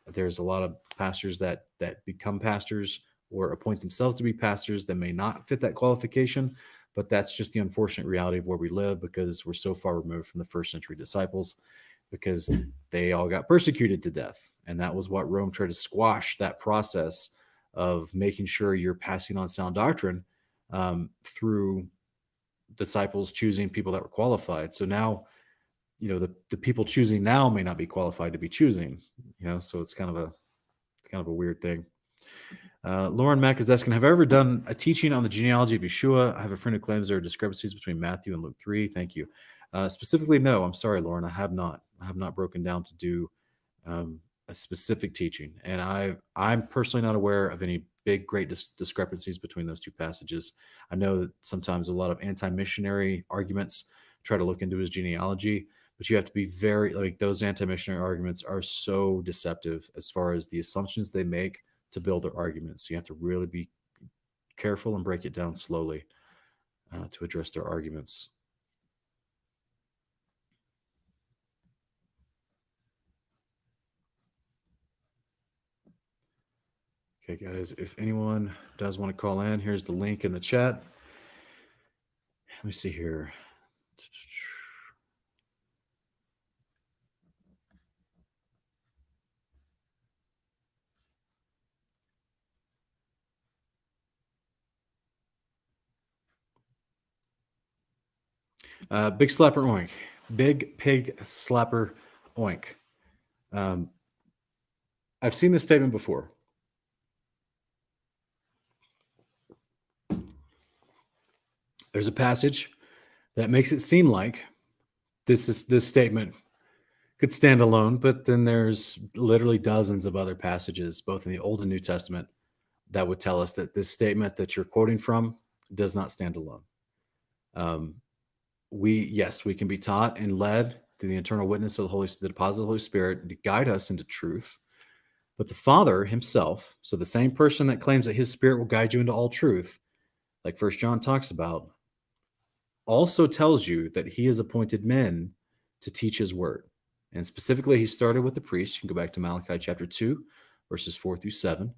there's a lot of pastors that become pastors or appoint themselves to be pastors that may not fit that qualification, but that's just the unfortunate reality of where we live, because we're so far removed from the first century disciples, because they all got persecuted to death. And that was what Rome tried to squash, that process of making sure you're passing on sound doctrine through disciples choosing people that were qualified. So now, the people choosing now may not be qualified to be choosing, so it's kind of a weird thing. Lauren Mack is asking, have I ever done a teaching on the genealogy of Yeshua? I have a friend who claims there are discrepancies between Matthew and Luke 3. Thank you. Specifically, no, I'm sorry, Lauren. I have not broken down to do a specific teaching. And I'm personally not aware of any big, great discrepancies between those two passages. I know that sometimes a lot of anti-missionary arguments try to look into his genealogy, but you have to be those anti-missionary arguments are so deceptive as far as the assumptions they make to build their arguments. So you have to really be careful and break it down slowly to address their arguments. Okay, guys, if anyone does want to call in, here's the link in the chat. Let me see here. Big slapper oink. Big pig slapper oink. I've seen this statement before. There's a passage that makes it seem like this statement could stand alone, but then there's literally dozens of other passages, both in the Old and New Testament, that would tell us that this statement that you're quoting from does not stand alone. We can be taught and led through the internal witness of the deposit of the Holy Spirit to guide us into truth. But the Father himself, so the same person that claims that his Spirit will guide you into all truth, like 1 John talks about, also tells you that he has appointed men to teach his word. And specifically, he started with the priests. You can go back to Malachi chapter 2, verses 4 through 7.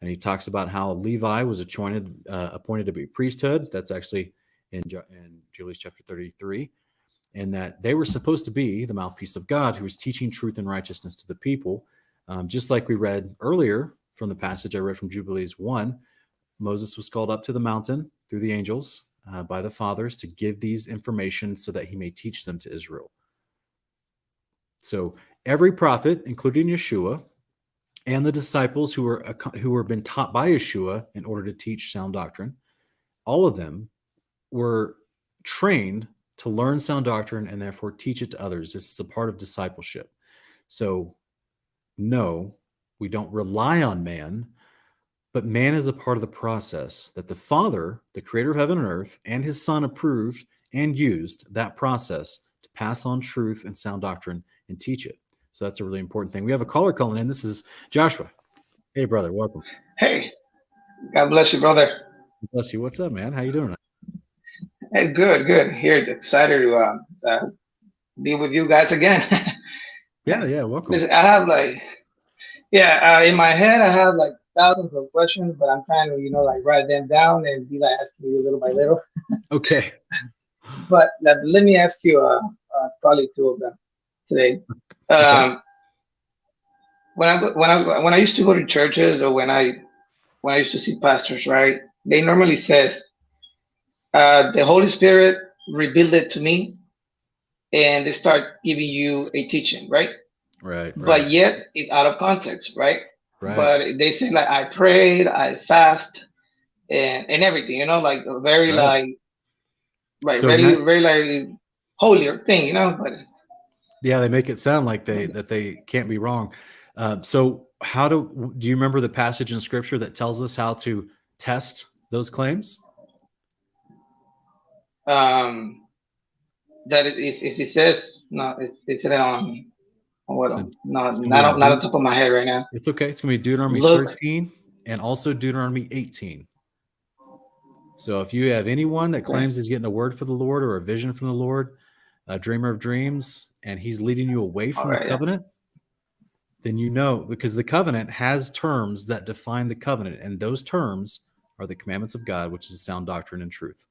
And he talks about how Levi was appointed to be priesthood. That's actually in Jubilee chapter 33. And that they were supposed to be the mouthpiece of God who was teaching truth and righteousness to the people. Just like we read earlier from the passage I read from Jubilees 1, Moses was called up to the mountain through the angels by the fathers to give these information so that he may teach them to Israel. So every prophet, including Yeshua, and the disciples who were been taught by Yeshua in order to teach sound doctrine, all of them were trained to learn sound doctrine and therefore teach it to others. This is a part of discipleship. So no, we don't rely on man, but man is a part of the process that the Father, the creator of heaven and earth, and his Son approved and used that process to pass on truth and sound doctrine and teach it. So that's a really important thing. We have a caller calling in. This is Joshua. Hey, brother, welcome. Hey, God bless you, brother. God bless you. What's up, man? How you doing? Hey, good. Here, excited to be with you guys again. Yeah, welcome. Listen, I have in my head, I have like thousands of questions, but I'm trying to, write them down and be asking you little by little. Okay. But let me ask you probably two of them today. Okay. When I used to go to churches, or when I used to see pastors, right? They normally says, the Holy Spirit revealed it to me, and they start giving you a teaching, right? Right. But yet it's out of context, right? Right. But they say I prayed, I fast, and everything, very very holier thing, But yeah, they make it sound like they can't be wrong. So do you remember the passage in Scripture that tells us how to test those claims? That if it says no, it's on what? Not on top of my head right now. It's okay. It's gonna be Deuteronomy 13 and also Deuteronomy 18. So if you have anyone that claims he's getting a word for the Lord or a vision from the Lord, a dreamer of dreams, and he's leading you away from the covenant, then because the covenant has terms that define the covenant, and those terms are the commandments of God, which is sound doctrine and truth.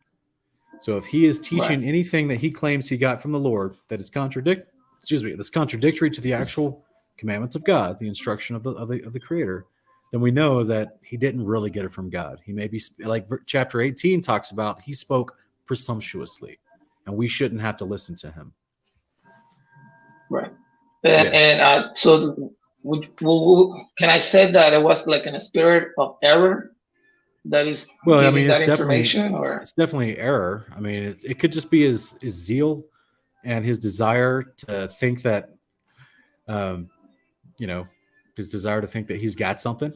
So if he is teaching anything that he claims he got from the Lord that is that's contradictory to the actual commandments of God, the instruction of the Creator, then we know that he didn't really get it from God. He may be, like chapter 18 talks about, he spoke presumptuously, and we shouldn't have to listen to him. Right. And so can I say that it was in a spirit of error that is giving that information? Or it's definitely error. I mean, it could just be his zeal and his desire to think that, his desire to think that he's got something,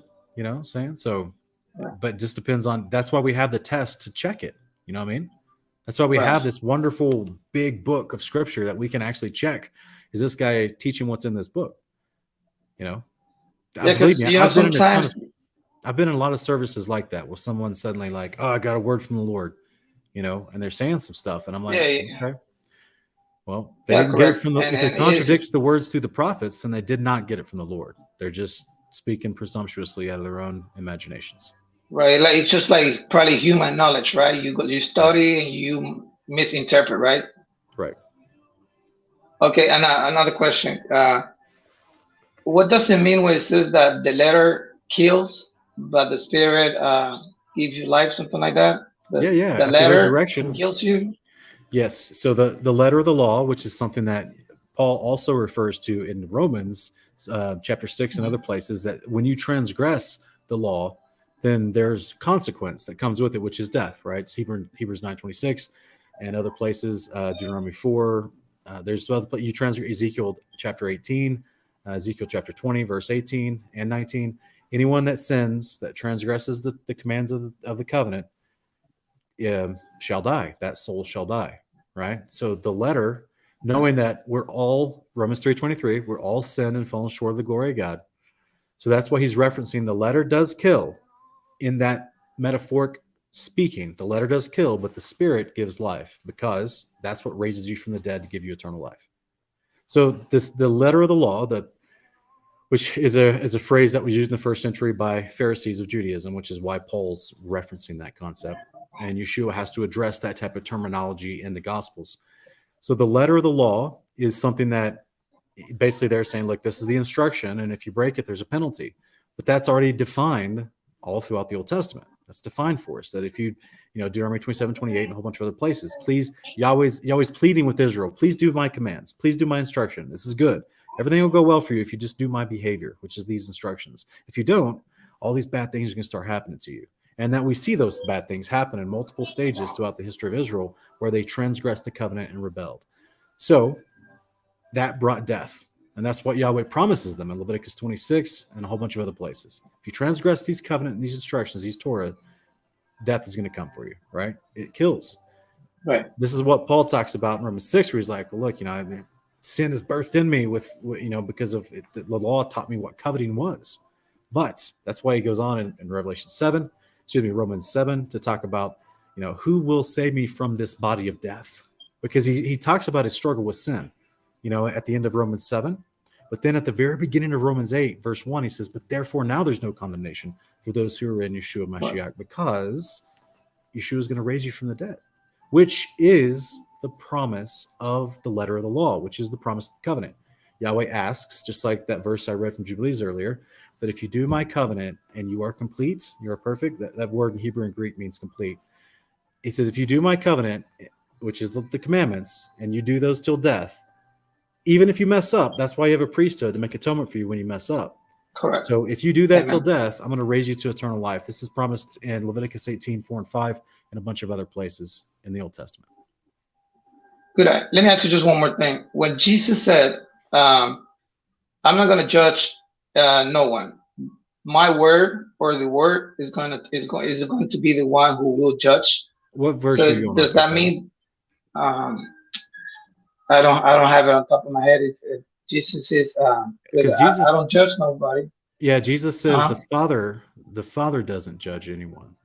saying so, but it just depends on, that's why we have the test to check it. You know what I mean? That's why we have this wonderful big book of Scripture that we can actually check. Is this guy teaching what's in this book? Believe me, I've been in a lot of services like that, where someone suddenly oh, I got a word from the Lord, and they're saying some stuff, and I'm like, okay. Well, they didn't get it from if it contradicts the words through the prophets, then they did not get it from the Lord. They're just speaking presumptuously out of their own imaginations. Right. It's just probably human knowledge, right? You study and you misinterpret, right? Right. Okay. And another question. What does it mean when it says that the letter kills, but the Spirit gives you life, something like that? The letter resurrection kills you? Yes. So the letter of the law, which is something that Paul also refers to in Romans chapter 6 and other places, that when you transgress the law, then there's consequence that comes with it, which is death, right? It's Hebrews 9:26. and other places, Deuteronomy 4. There's other you translate Ezekiel chapter 18, Ezekiel chapter 20, verse 18 and 19. Anyone that sins, that transgresses the commands of the covenant, shall die. That soul shall die. Right. So the letter, knowing that we're all, Romans 3:23, we're all sinned and fallen short of the glory of God. So that's why he's referencing the letter does kill in that metaphoric speaking. The letter does kill, but the spirit gives life, because that's what raises you from the dead to give you eternal life. So the letter of the law, which is a phrase that was used in the first century by Pharisees of Judaism, which is why Paul's referencing that concept. And Yeshua has to address that type of terminology in the Gospels. So the letter of the law is something that basically they're saying, look, this is the instruction, and if you break it, there's a penalty. But that's already defined all throughout the Old Testament. That's defined for us, that if you Deuteronomy 27:28 and a whole bunch of other places, please, Yahweh's pleading with Israel, please do my commands, please do my instruction. This is good. Everything will go well for you if you just do my behavior, which is these instructions. If you don't, all these bad things are going to start happening to you. And that we see those bad things happen in multiple stages throughout the history of Israel, where they transgressed the covenant and rebelled. So that brought death. And that's what Yahweh promises them in Leviticus 26 and a whole bunch of other places. If you transgress these covenant and these instructions, these Torah, death is going to come for you, right? It kills. Right. This is what Paul talks about in Romans 6, where he's like, well, look, sin is birthed in me because of it, the law taught me what coveting was. But that's why he goes on in Romans 7 to talk about, who will save me from this body of death? Because he talks about his struggle with sin, at the end of Romans 7. But then at the very beginning of Romans 8, verse 1, he says, but therefore now there's no condemnation for those who are in Yeshua Mashiach, because Yeshua is going to raise you from the dead, which is the promise of the letter of the law, which is the promise of the covenant. Yahweh asks, just like that verse I read from Jubilees earlier, that if you do my covenant and you are complete, you are perfect. That word in Hebrew and Greek means complete. He says, if you do my covenant, which is the commandments, and you do those till death, even if you mess up, that's why you have a priesthood to make atonement for you when you mess up. Correct. So if you do that till Amen. death, I'm going to raise you to eternal life. This is promised in Leviticus 18, 4 and 5, and a bunch of other places in the Old Testament. Good. Let me ask you just one more thing. When Jesus said, I'm not going to judge no one. My word or the word is going to be the one who will judge. What verse So are you on? does that mean? I don't have it on top of my head. Jesus is because Jesus, I don't judge nobody. Yeah, Jesus says the Father doesn't judge anyone,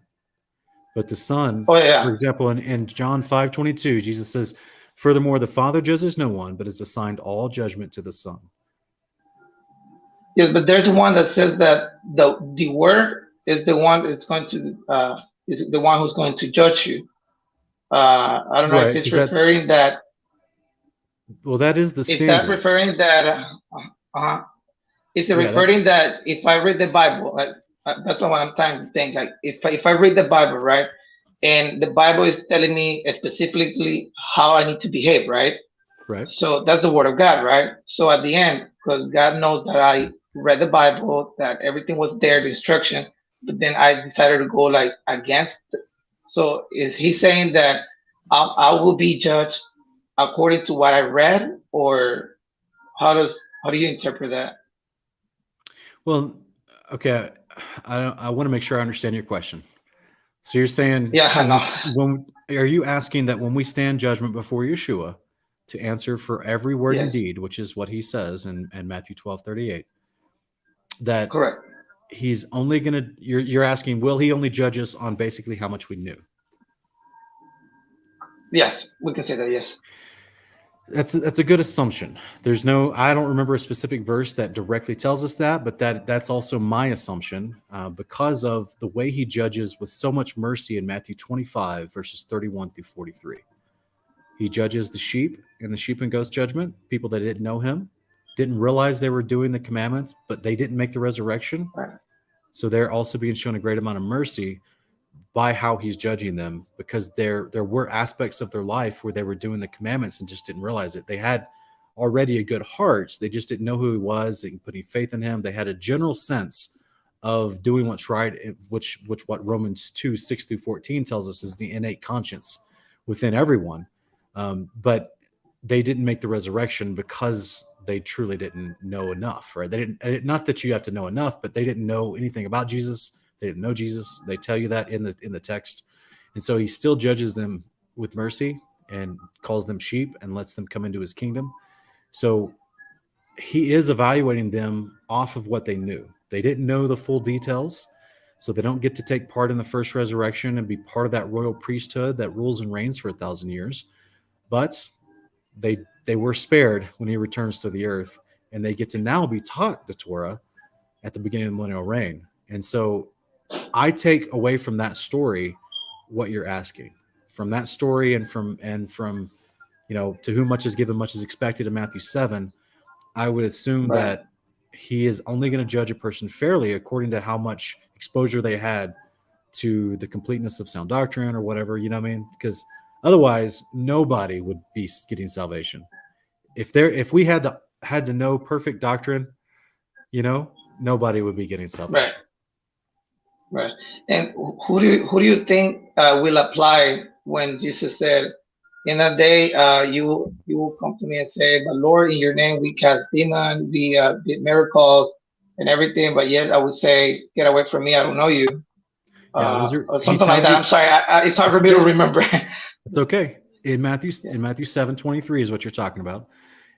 but the Son. Oh yeah. For example, in John 5:22, Jesus says, "Furthermore, the Father judges no one, but has assigned all judgment to the Son." Yeah, but there's one that says that the word is the one that's going to is the one who's going to judge you. I don't know if it's referring that. Well, that is the standard. Is that referring that? Is it referring that if I read the Bible, like that's what I'm trying to think. Like if I read the Bible, right, and the Bible is telling me specifically how I need to behave, right? Right. So that's the word of God, right? So at the end, because God knows that I read the Bible, that everything was there, the instruction, but then I decided to go like against. So is he saying that I will be judged according to what I read, or how do you interpret that? Well, okay, I want to make sure I understand your question. So you're saying, are you asking that when we stand judgment before Yeshua to answer for every word and deed, which is what he says in Matthew 12:38, that correct? He's only going to, you're asking, will he only judge us on basically how much we knew? Yes, we can say that, yes. That's a good assumption. I don't remember a specific verse that directly tells us that, but that's also my assumption because of the way he judges with so much mercy in Matthew 25, verses 31 through 43. He judges the sheep in the sheep and goats judgment, people that didn't know him, didn't realize they were doing the commandments, but they didn't make the resurrection. Right. So they're also being shown a great amount of mercy by how he's judging them, because there were aspects of their life where they were doing the commandments and just didn't realize it. They had already a good heart. They just didn't know who he was. They didn't put any faith in him. They had a general sense of doing what's right, which what Romans 2, 6 through 14 tells us is the innate conscience, within everyone. But they didn't make the resurrection because they truly didn't know enough, right? They didn't, not that you have to know enough, but they didn't know anything about Jesus. They didn't know Jesus. They tell you that in the text. And so he still judges them with mercy and calls them sheep and lets them come into his kingdom. So he is evaluating them off of what they knew. They didn't know the full details, so they don't get to take part in the first resurrection and be part of that royal priesthood that rules and reigns for 1,000 years. But they were spared when he returns to the earth, and they get to now be taught the Torah at the beginning of the millennial reign. And so I take away from that story what you're asking. From that story and from to whom much is given, much is expected in Matthew 7, I would assume that he is only going to judge a person fairly according to how much exposure they had to the completeness of sound doctrine or whatever, you know what I mean? Because otherwise, nobody would be getting salvation. If we had to know perfect doctrine, nobody would be getting salvation. Right. And who do you think will apply when Jesus said, "In that day, you will come to me and say, but Lord, in your name we cast demons, we did miracles and everything, but yet I would say, get away from me, I don't know you." Or something like that. I'm sorry, it's hard for me to remember. It's okay. In Matthew 7:23 is what you're talking about.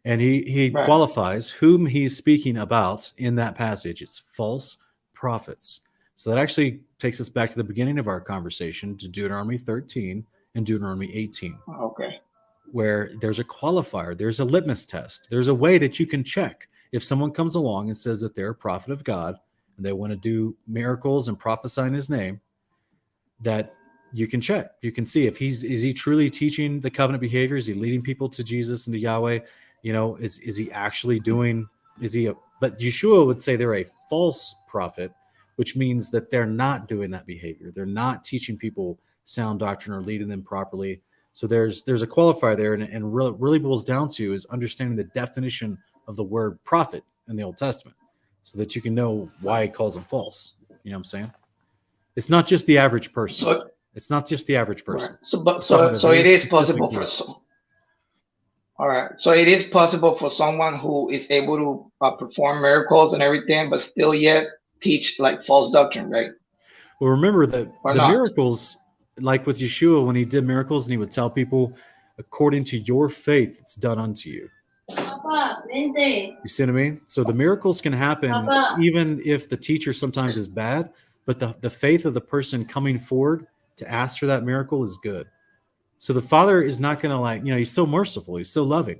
And he qualifies whom he's speaking about in that passage. It's false prophets. So that actually takes us back to the beginning of our conversation, to Deuteronomy 13 and Deuteronomy 18. Okay. Where there's a qualifier, there's a litmus test, there's a way that you can check. If someone comes along and says that they're a prophet of God and they want to do miracles and prophesy in his name, that you can check. You can see if is he truly teaching the covenant behavior? Is he leading people to Jesus and to Yahweh? Is he actually doing, but Yeshua would say they're a false prophet, which means that they're not doing that behavior. They're not teaching people sound doctrine or leading them properly. So there's a qualifier there, and really boils down to is understanding the definition of the word prophet in the Old Testament, so that you can know why he calls them false. You know what I'm saying? It's not just the average person. It's not just the average person. Right. So it is possible for some. All right. So it is possible for someone who is able to perform miracles and everything, but still yet teach like false doctrine, right? Well, remember that miracles, like with Yeshua, when he did miracles and he would tell people, according to your faith, it's done unto you. You see what I mean? So the miracles can happen even if the teacher sometimes is bad, but the faith of the person coming forward to ask for that miracle is good. So the Father is not going to he's so merciful. He's so loving.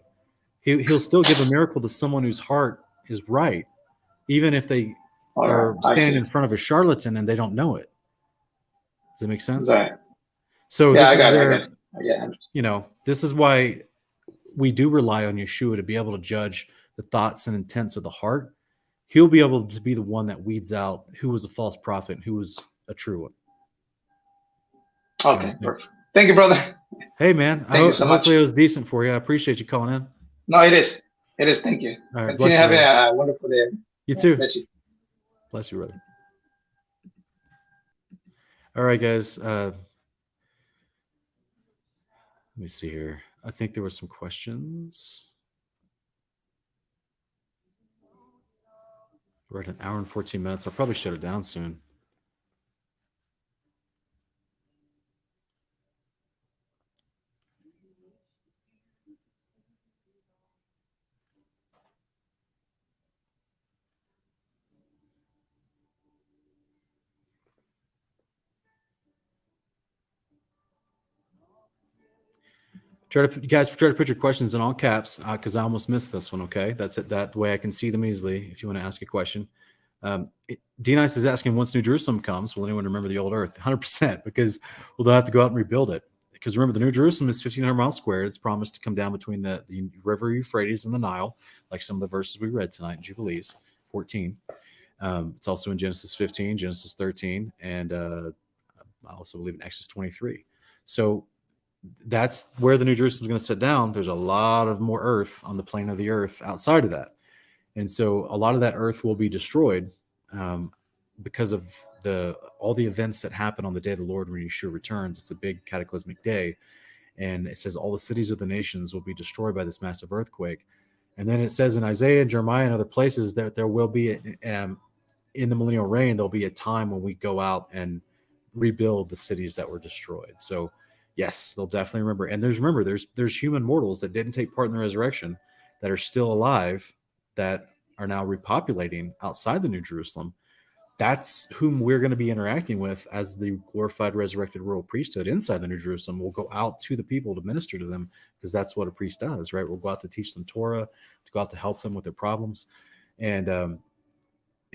He'll still give a miracle to someone whose heart is right, even if they are standing in front of a charlatan and they don't know it. Does that make sense? Right. So this is where, this is why we do rely on Yeshua to be able to judge the thoughts and intents of the heart. He'll be able to be the one that weeds out who was a false prophet and who was a true one. Okay, perfect. Thank you, brother. Hey, man. Hopefully it was decent for you. I appreciate you calling in. No, it is. It is. Thank you. All right. Continue having a wonderful day. You too. Bless you. Bless you, brother. All right, guys. Let me see here. I think there were some questions. We're at an hour and 14 minutes. I'll probably shut it down soon. Try to put your questions in all caps because I almost missed this one. Okay, that's it. That way I can see them easily. If you want to ask a question, D-Nice is asking, once New Jerusalem comes, will anyone remember the old Earth? 100%, because they'll have to go out and rebuild it. Because remember, the New Jerusalem is 1,500 miles squared. It's promised to come down between the river Euphrates and the Nile, like some of the verses we read tonight in Jubilees 14. It's also in Genesis 15, Genesis 13, and I also believe in Exodus 23. So that's where the New Jerusalem is going to sit down. There's a lot of more earth on the plane of the earth outside of that. And so a lot of that earth will be destroyed because of all the events that happen on the day of the Lord when Yeshua returns. It's a big cataclysmic day. And it says all the cities of the nations will be destroyed by this massive earthquake. And then it says in Isaiah and Jeremiah and other places that there will be, in the millennial reign, there'll be a time when we go out and rebuild the cities that were destroyed. So yes, they'll definitely remember. And there's human mortals that didn't take part in the resurrection that are still alive, that are now repopulating outside the New Jerusalem. That's whom we're going to be interacting with as the glorified, resurrected royal priesthood inside the New Jerusalem. We'll go out to the people to minister to them, because that's what a priest does, right? We'll go out to teach them Torah, to go out to help them with their problems. And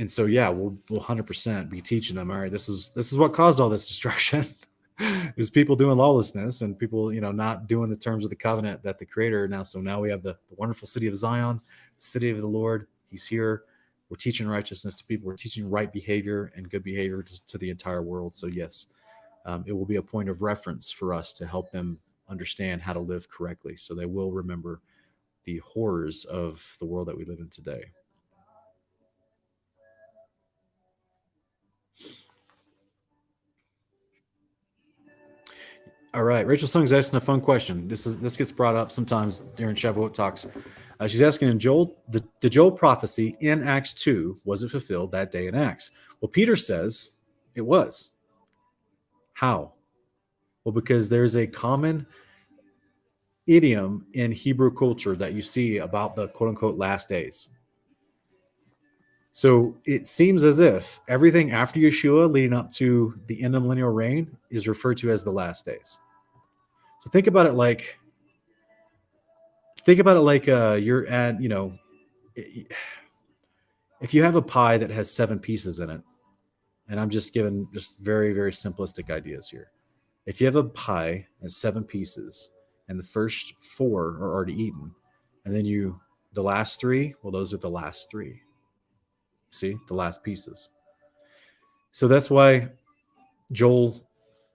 so, yeah, we'll 100% be teaching them. All right, this is what caused all this destruction. It was people doing lawlessness and people, not doing the terms of the covenant that the Creator now. So now we have the wonderful city of Zion, the city of the Lord. He's here. We're teaching righteousness to people. We're teaching right behavior and good behavior to the entire world. So yes, it will be a point of reference for us to help them understand how to live correctly. So they will remember the horrors of the world that we live in today. All right, Rachel Sung's asking a fun question. This gets brought up sometimes during Shavuot talks. She's asking, in Joel, the Joel prophecy in Acts 2, was it fulfilled that day in Acts? Well, Peter says it was. How? Well, because there's a common idiom in Hebrew culture that you see about the quote unquote last days. So it seems as if everything after Yeshua leading up to the end of millennial reign is referred to as the last days. So think about it like you're at, if you have a pie that has 7 pieces in it, and I'm just giving just very, very simplistic ideas here. If you have a pie that has 7 pieces and the first 4 are already eaten, and then the last 3, well, those are the last 3. See, the last pieces. So that's why Joel,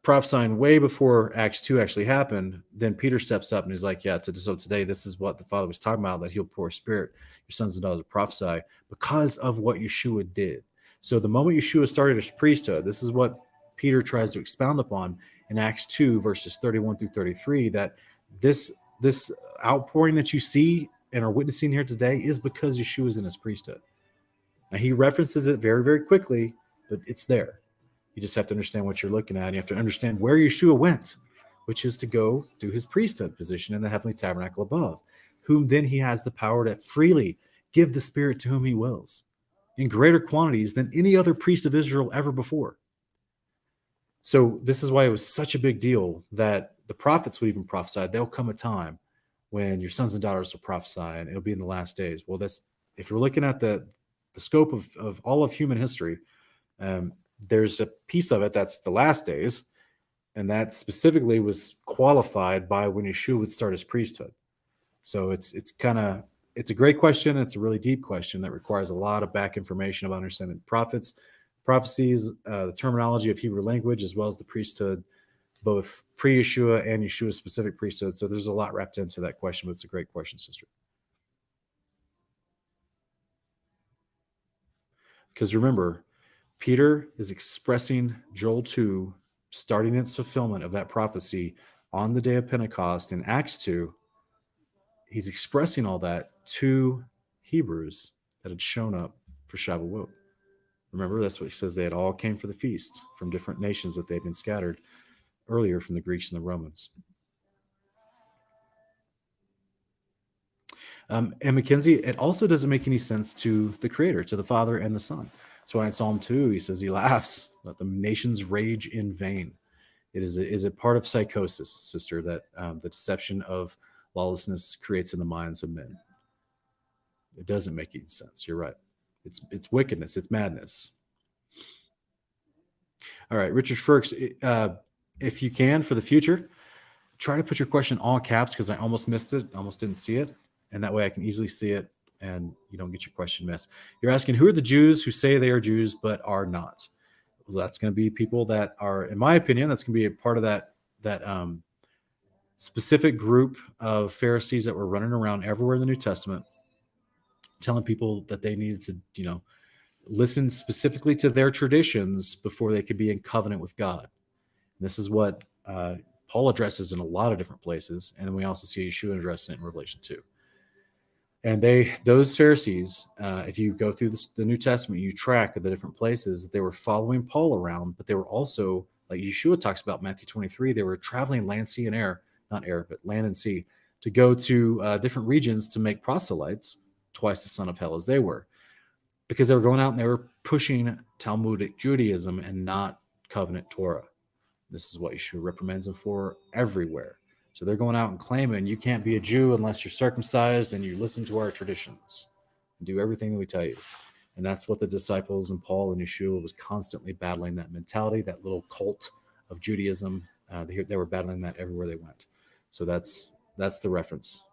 prophesying way before Acts 2 actually happened, then Peter steps up and he's like, so today this is what the Father was talking about, that he'll pour his Spirit, your sons and daughters will prophesy, because of what Yeshua did. So the moment Yeshua started his priesthood, this is what Peter tries to expound upon in Acts 2, verses 31 through 33, that this outpouring that you see and are witnessing here today is because Yeshua is in his priesthood. Now, he references it very, very quickly, but it's there. You just have to understand what you're looking at. And you have to understand where Yeshua went, which is to go do his priesthood position in the heavenly tabernacle above, whom then he has the power to freely give the Spirit to whom he wills, in greater quantities than any other priest of Israel ever before. So this is why it was such a big deal that the prophets would even prophesy. There'll come a time when your sons and daughters will prophesy, and it'll be in the last days. Well, that's, if you're looking at the scope of all of human history, there's a piece of it that's the last days, and that specifically was qualified by when Yeshua would start his priesthood. So it's a great question. It's a really deep question that requires a lot of back information about understanding prophecies, the terminology of Hebrew language, as well as the priesthood, both pre-Yeshua and Yeshua's specific priesthood. So there's a lot wrapped into that question, but it's a great question, sister. Because remember, Peter is expressing Joel 2, starting its fulfillment of that prophecy on the day of Pentecost in Acts 2. He's expressing all that to Hebrews that had shown up for Shavuot. Remember, that's what he says. They had all came for the feast from different nations that they'd been scattered earlier from the Greeks and the Romans. And Mackenzie, it also doesn't make any sense to the Creator, to the Father and the Son. That's why in Psalm 2, he says he laughs, let the nations rage in vain. It is a part of psychosis, sister, that the deception of lawlessness creates in the minds of men. It doesn't make any sense. You're right. It's wickedness. It's madness. All right, Richard Ferks, if you can, for the future, try to put your question in all caps, because I almost missed it, almost didn't see it. And that way I can easily see it and you don't get your question missed. You're asking, who are the Jews who say they are Jews but are not? Well, that's going to be people that are, in my opinion, that's going to be a part of that specific group of Pharisees that were running around everywhere in the New Testament, telling people that they needed to, listen specifically to their traditions before they could be in covenant with God. And this is what Paul addresses in a lot of different places, and then we also see Yeshua addressing it in Revelation 2. And those Pharisees, if you go through the New Testament, you track of the different places, they were following Paul around, but they were also, like Yeshua talks about Matthew 23, they were traveling land, sea, and air, not air, but land and sea, to go to different regions to make proselytes, twice the son of hell as they were, because they were going out and they were pushing Talmudic Judaism and not covenant Torah. This is what Yeshua reprimands them for everywhere. So they're going out and claiming you can't be a Jew unless you're circumcised and you listen to our traditions and do everything that we tell you. And that's what the disciples and Paul and Yeshua was constantly battling, that mentality, that little cult of Judaism. They were battling that everywhere they went. So that's the reference.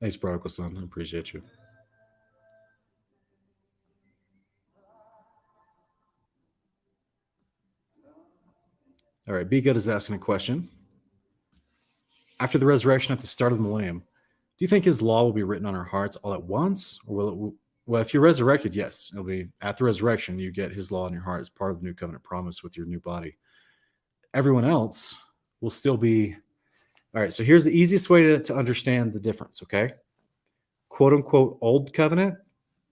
Thanks, prodigal son. I appreciate you. All right, Be Good is asking a question. After the resurrection at the start of the millennium, do you think his law will be written on our hearts all at once? Or will it, well, if you're resurrected, yes. It'll be at the resurrection, you get his law in your heart as part of the new covenant promise with your new body. Everyone else will still be. All right, so here's the easiest way to understand the difference, okay? Quote unquote old covenant,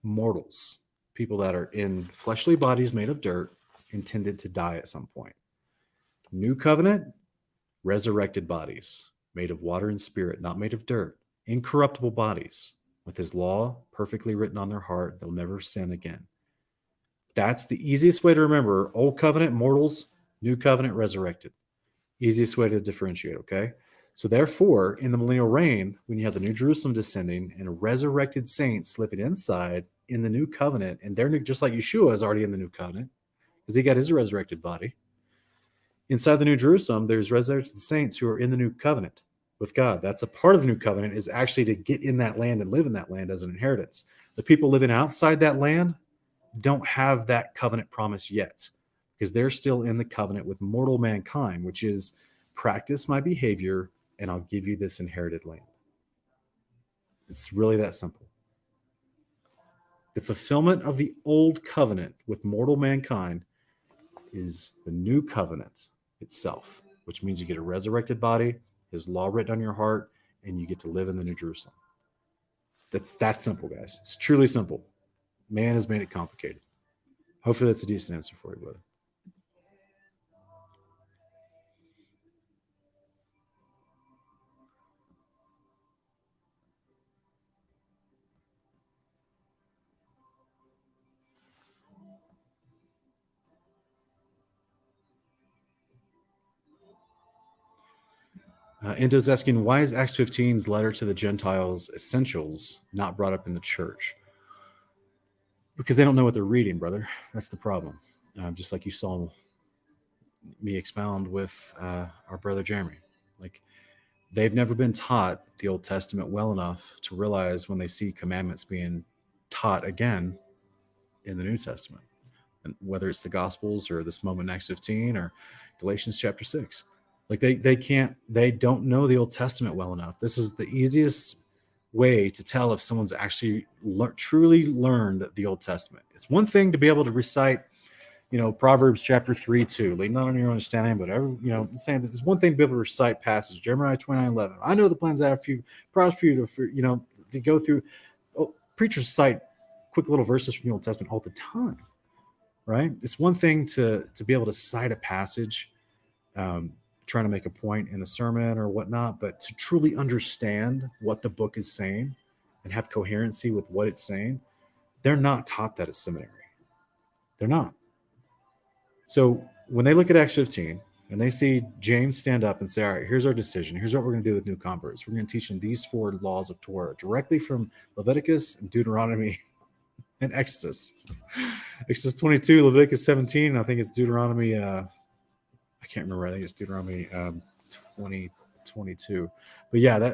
mortals, people that are in fleshly bodies made of dirt, intended to die at some point. New covenant, resurrected bodies made of water and spirit, not made of dirt, incorruptible bodies with his law perfectly written on their heart. They'll never sin again. That's the easiest way to remember. Old covenant, mortals, new covenant, resurrected. Easiest way to differentiate, okay? So therefore, in the millennial reign, when you have the New Jerusalem descending and resurrected saints living inside in the new covenant, and they're just like Yeshua is already in the new covenant, because he got his resurrected body. Inside the New Jerusalem, there's resurrected saints who are in the new covenant with God. That's a part of the new covenant, is actually to get in that land and live in that land as an inheritance. The people living outside that land don't have that covenant promise yet, because they're still in the covenant with mortal mankind, which is practice my behavior and I'll give you this inherited land. It's really that simple. The fulfillment of the old covenant with mortal mankind is the new covenant itself, which means you get a resurrected body, his law written on your heart, and you get to live in the New Jerusalem. That's that simple, guys. It's truly simple. Man has made it complicated. Hopefully that's a decent answer for you, brother. Endo's asking, why is Acts 15's letter to the Gentiles essentials not brought up in the church? Because they don't know what they're reading, brother. That's the problem. Just like you saw me expound with our brother Jeremy. Like, they've never been taught the Old Testament well enough to realize when they see commandments being taught again in the New Testament, and whether it's the Gospels or this moment in Acts 15 or Galatians chapter 6. Like they don't know the Old Testament well enough. This is the easiest way to tell if someone's actually truly learned the Old Testament. It's one thing to be able to recite, Proverbs chapter 3:2, lean not on your understanding, but I'm saying this is one thing to be able to recite passages. Jeremiah 29:11. I know the plans I have for you, prosper you to go through. Preachers cite quick little verses from the Old Testament all the time, right? It's one thing to be able to cite a passage, trying to make a point in a sermon or whatnot, but to truly understand what the book is saying and have coherency with what it's saying, they're not taught that at seminary. They're not. So when they look at Acts 15 and they see James stand up and say, all right, here's our decision. Here's what we're going to do with new converts. We're going to teach them these 4 laws of Torah directly from Leviticus and Deuteronomy and Exodus. Exodus 22, Leviticus 17. I think it's Deuteronomy. I can't remember. I think it's Deuteronomy 22. But yeah,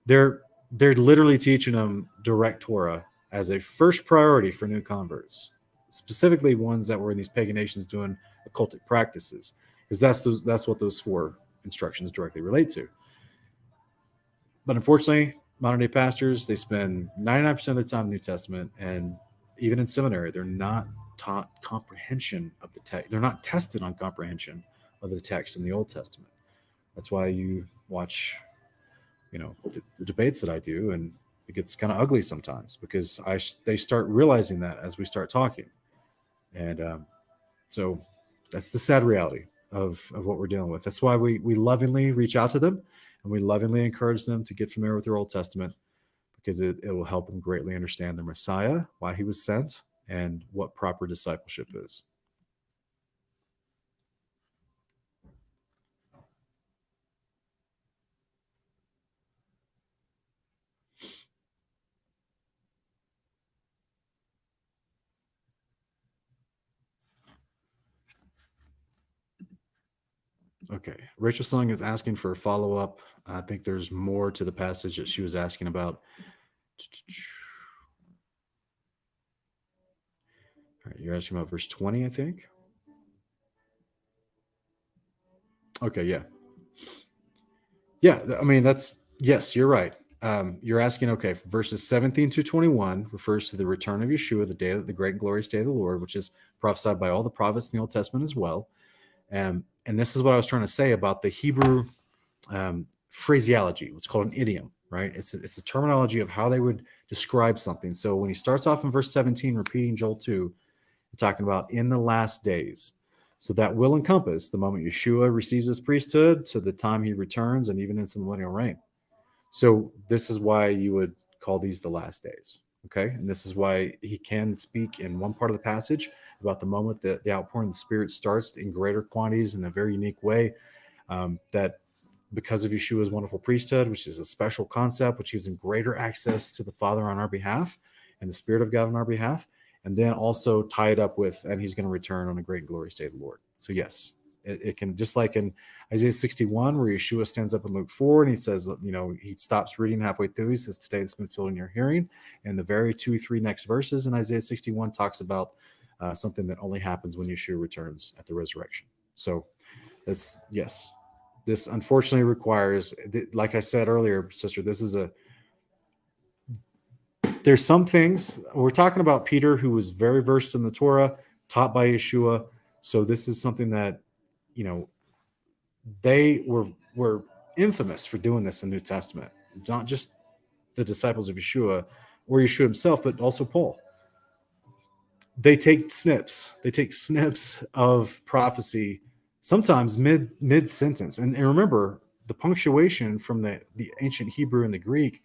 they're literally teaching them direct Torah as a first priority for new converts, specifically ones that were in these pagan nations doing occultic practices, because that's what those 4 instructions directly relate to. But unfortunately, modern day pastors, they spend 99% of the time in the New Testament, and even in seminary, they're not taught comprehension of the text. They're not tested on comprehension of the text in the Old Testament. That's why you watch, the debates that I do, and it gets kind of ugly sometimes because they start realizing that as we start talking, and so that's the sad reality of what we're dealing with. That's why we lovingly reach out to them, and we lovingly encourage them to get familiar with their Old Testament, because it will help them greatly understand the Messiah, why he was sent, and what proper discipleship is. Okay. Rachel Sung is asking for a follow-up. I think there's more to the passage that she was asking about. All right, you're asking about verse 20, I think. Okay, yeah. Yeah, I mean, yes, you're right. You're asking, okay, verses 17 to 21 refers to the return of Yeshua, the great and glorious day of the Lord, which is prophesied by all the prophets in the Old Testament as well. And this is what I was trying to say about the Hebrew phraseology. What's called an idiom, right? It's the terminology of how they would describe something. So when he starts off in verse 17, repeating Joel 2, talking about in the last days. So that will encompass the moment Yeshua receives his priesthood to the time he returns and even into the millennial reign. So this is why you would call these the last days. Okay. And this is why he can speak in one part of the passage about the moment that the outpouring of the Spirit starts in greater quantities in a very unique way, that because of Yeshua's wonderful priesthood, which is a special concept, which gives him greater access to the Father on our behalf and the Spirit of God on our behalf, and then also tie it up with, and he's going to return on a great and glorious day of the Lord. So yes, it can, just like in Isaiah 61, where Yeshua stands up in Luke 4 and he says, he stops reading halfway through. He says, today it's been filled in your hearing. And the very 2-3 next verses in Isaiah 61 talks about something that only happens when Yeshua returns at the resurrection. So that's, yes, this unfortunately requires, like I said earlier, sister, there's some things we're talking about. Peter, who was very versed in the Torah, taught by Yeshua. So this is something that, they were infamous for doing this in the New Testament, not just the disciples of Yeshua or Yeshua himself, but also Paul. They take snips of prophecy, sometimes mid sentence. And remember, the punctuation from the ancient Hebrew and the Greek,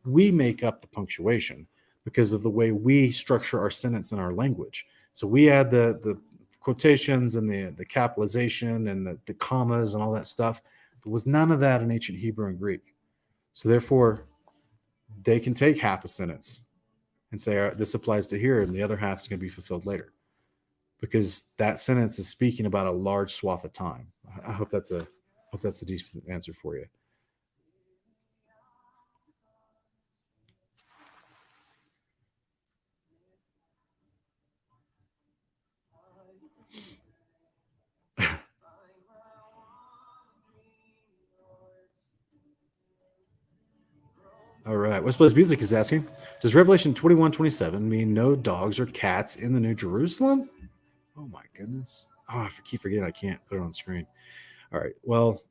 we make up the punctuation because of the way we structure our sentence in our language. So we add the quotations and the capitalization and the commas and all that stuff. There was none of that in ancient Hebrew and Greek. So therefore, they can take half a sentence and say, this applies to here, and the other half is going to be fulfilled later, because that sentence is speaking about a large swath of time. I hope that's a decent answer for you. All right. West Plays Music is asking, does Revelation 21:27 mean no dogs or cats in the New Jerusalem? Oh my goodness. Oh, I keep forgetting I can't put it on screen. All right. Well,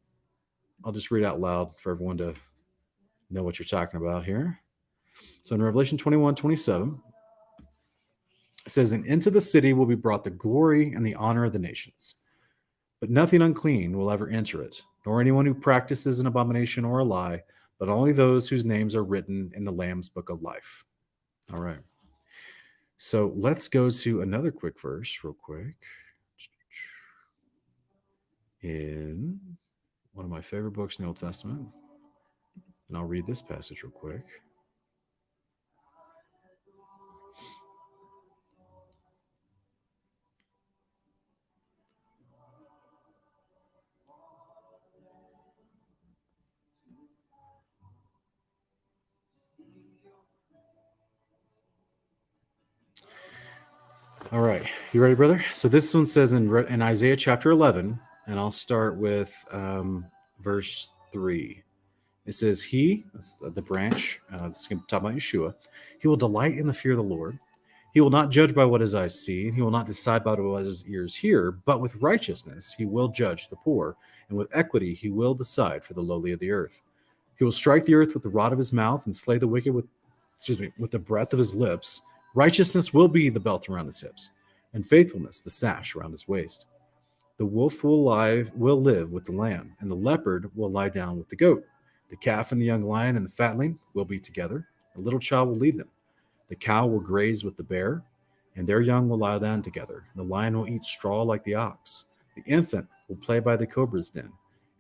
I'll just read out loud for everyone to know what you're talking about here. So in Revelation 21:27, it says, and into the city will be brought the glory and the honor of the nations. But nothing unclean will ever enter it, nor anyone who practices an abomination or a lie, but only those whose names are written in the Lamb's book of life. All right. So let's go to another quick verse real quick. In one of my favorite books in the Old Testament. And I'll read this passage real quick. All right. You ready, brother? So this one says in Isaiah chapter 11, and I'll start with verse 3. It says, He, that's the branch, this is going to talk about Yeshua, he will delight in the fear of the Lord. He will not judge by what his eyes see, and he will not decide by what his ears hear, but with righteousness he will judge the poor, and with equity he will decide for the lowly of the earth. He will strike the earth with the rod of his mouth and slay the wicked with the breath of his lips. Righteousness will be the belt around his hips, and faithfulness the sash around his waist. The wolf will live with the lamb, and the leopard will lie down with the goat. The calf and the young lion and the fatling will be together. A little child will lead them. The cow will graze with the bear, and their young will lie down together. The lion will eat straw like the ox. The infant will play by the cobra's den,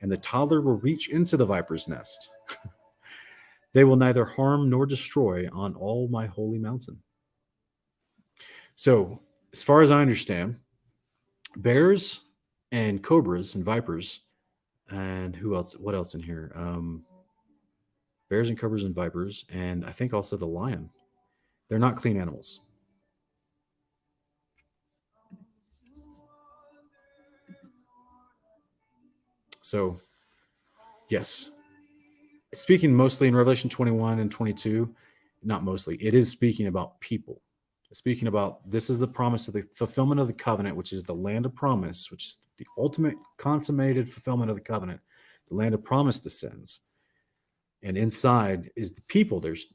and the toddler will reach into the viper's nest. They will neither harm nor destroy on all my holy mountain. So, as far as I understand, bears and cobras and vipers, and who else? What else in here? Bears and cobras and vipers, and I think also the lion. They're not clean animals. So, yes, speaking mostly in Revelation 21 and 22, not mostly, it is speaking about people. Speaking about this is the promise of the fulfillment of the covenant, which is the land of promise, which is the ultimate consummated fulfillment of the covenant. The land of promise descends. And inside is the people. There's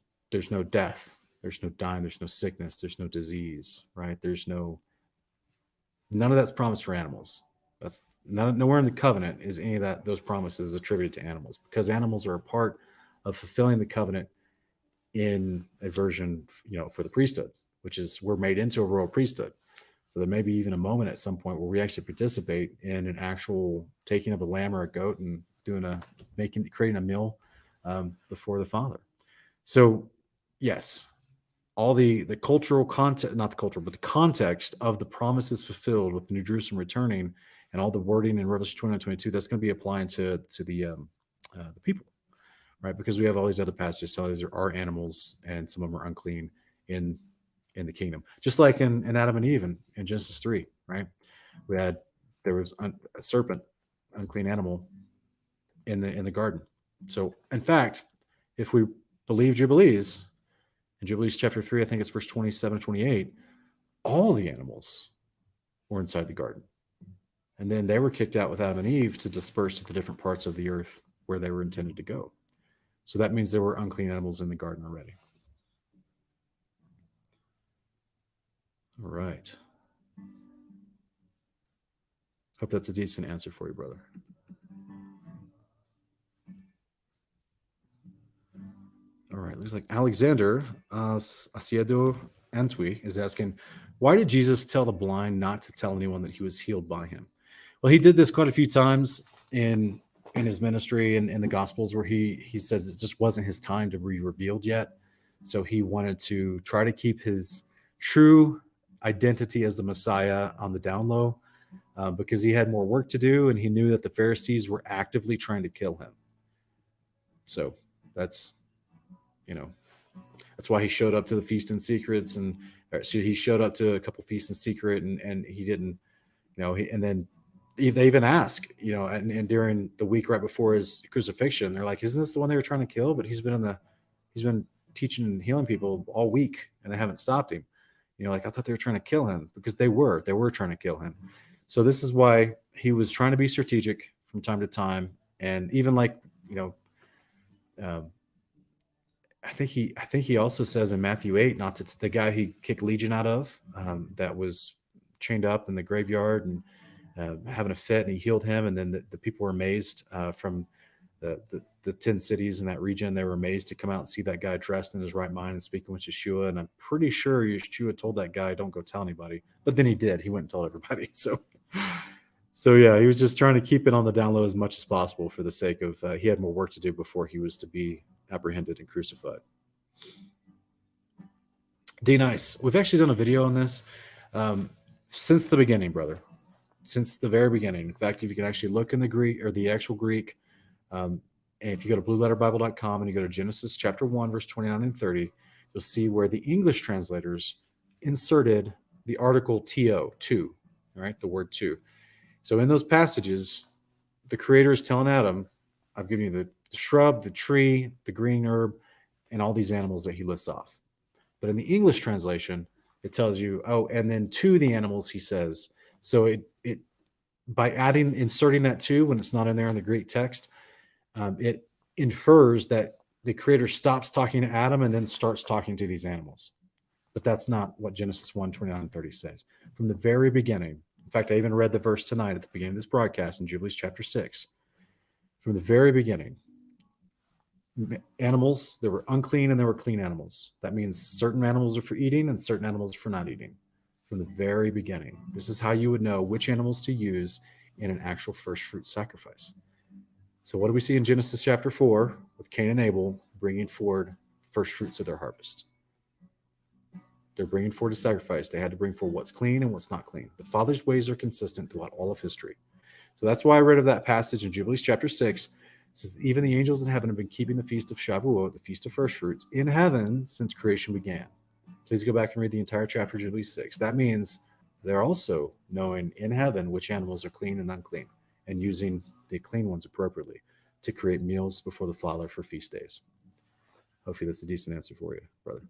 no death. There's no dying. There's no sickness. There's no disease, right? None of that's promised for animals. That's nowhere in the covenant is any of those promises attributed to animals, because animals are a part of fulfilling the covenant in a version, for the priesthood, which is we're made into a royal priesthood. So there may be even a moment at some point where we actually participate in an actual taking of a lamb or a goat and creating a meal before the Father. So yes, all the cultural context, not the cultural, but the context of the promises fulfilled with the New Jerusalem returning and all the wording in Revelation 21 and 22, that's going to be applying to the people, right? Because we have all these other passages telling us there are animals and some of them are unclean in the kingdom, just like in Adam and Eve in Genesis 3, right? There was a serpent, unclean animal in the garden. So in fact, if we believe Jubilees, in Jubilees chapter 3, I think it's verse 27, 28, all the animals were inside the garden. And then they were kicked out with Adam and Eve to disperse to the different parts of the earth where they were intended to go. So that means there were unclean animals in the garden already. All right. Hope that's a decent answer for you, brother. All right. Looks like Alexander Asiedo Antwi is asking, why did Jesus tell the blind not to tell anyone that he was healed by him? Well, he did this quite a few times in his ministry and in the Gospels, where he says it just wasn't his time to be revealed yet. So he wanted to try to keep his true identity as the Messiah on the down low, because he had more work to do, and he knew that the Pharisees were actively trying to kill him. So that's why he showed up to the feast in secrets, and so he showed up to a couple feasts in secret, and he didn't, and then they even ask, and during the week right before his crucifixion, they're like, isn't this the one they were trying to kill? But he's been teaching and healing people all week, and they haven't stopped him. I thought they were trying to kill him, because they were trying to kill him. So this is why he was trying to be strategic from time to time. And even I think he also says in Matthew 8, not to the guy he kicked Legion out of, that was chained up in the graveyard and having a fit, and he healed him. And then the people were amazed from the 10 cities in that region. They were amazed to come out and see that guy dressed in his right mind and speaking with Yeshua. And I'm pretty sure Yeshua told that guy, don't go tell anybody. But then he did. He went and told everybody. So yeah, he was just trying to keep it on the down low as much as possible for the sake of he had more work to do before he was to be apprehended and crucified. D Nice, we've actually done a video on this since the beginning, brother. Since the very beginning. In fact, if you can actually look in the Greek, or the actual Greek, and if you go to blueletterbible.com and you go to Genesis chapter 1, verse 29 and 30, you'll see where the English translators inserted the article to, right? The word to. So in those passages, the Creator is telling Adam, I've given you the shrub, the tree, the green herb, and all these animals that he lists off. But in the English translation, it tells you, oh, and then to the animals, he says. So it by inserting that to when it's not in there in the Greek text, it infers that the Creator stops talking to Adam and then starts talking to these animals. But that's not what Genesis 1:29 and 30 says. From the very beginning, in fact, I even read the verse tonight at the beginning of this broadcast in Jubilee chapter 6. From the very beginning, animals, there were unclean and there were clean animals. That means certain animals are for eating and certain animals are for not eating. From the very beginning, this is how you would know which animals to use in an actual first fruit sacrifice. So what do we see in Genesis chapter 4 with Cain and Abel bringing forward first fruits of their harvest? They're bringing forward a sacrifice. They had to bring forward what's clean and what's not clean. The Father's ways are consistent throughout all of history. So that's why I read of that passage in Jubilee chapter 6. It says, even the angels in heaven have been keeping the feast of Shavuot, the feast of first fruits, in heaven since creation began. Please go back and read the entire chapter of Jubilee 6. That means they're also knowing in heaven which animals are clean and unclean and using the clean ones appropriately to create meals before the Father for feast days. Hopefully that's a decent answer for you, brother.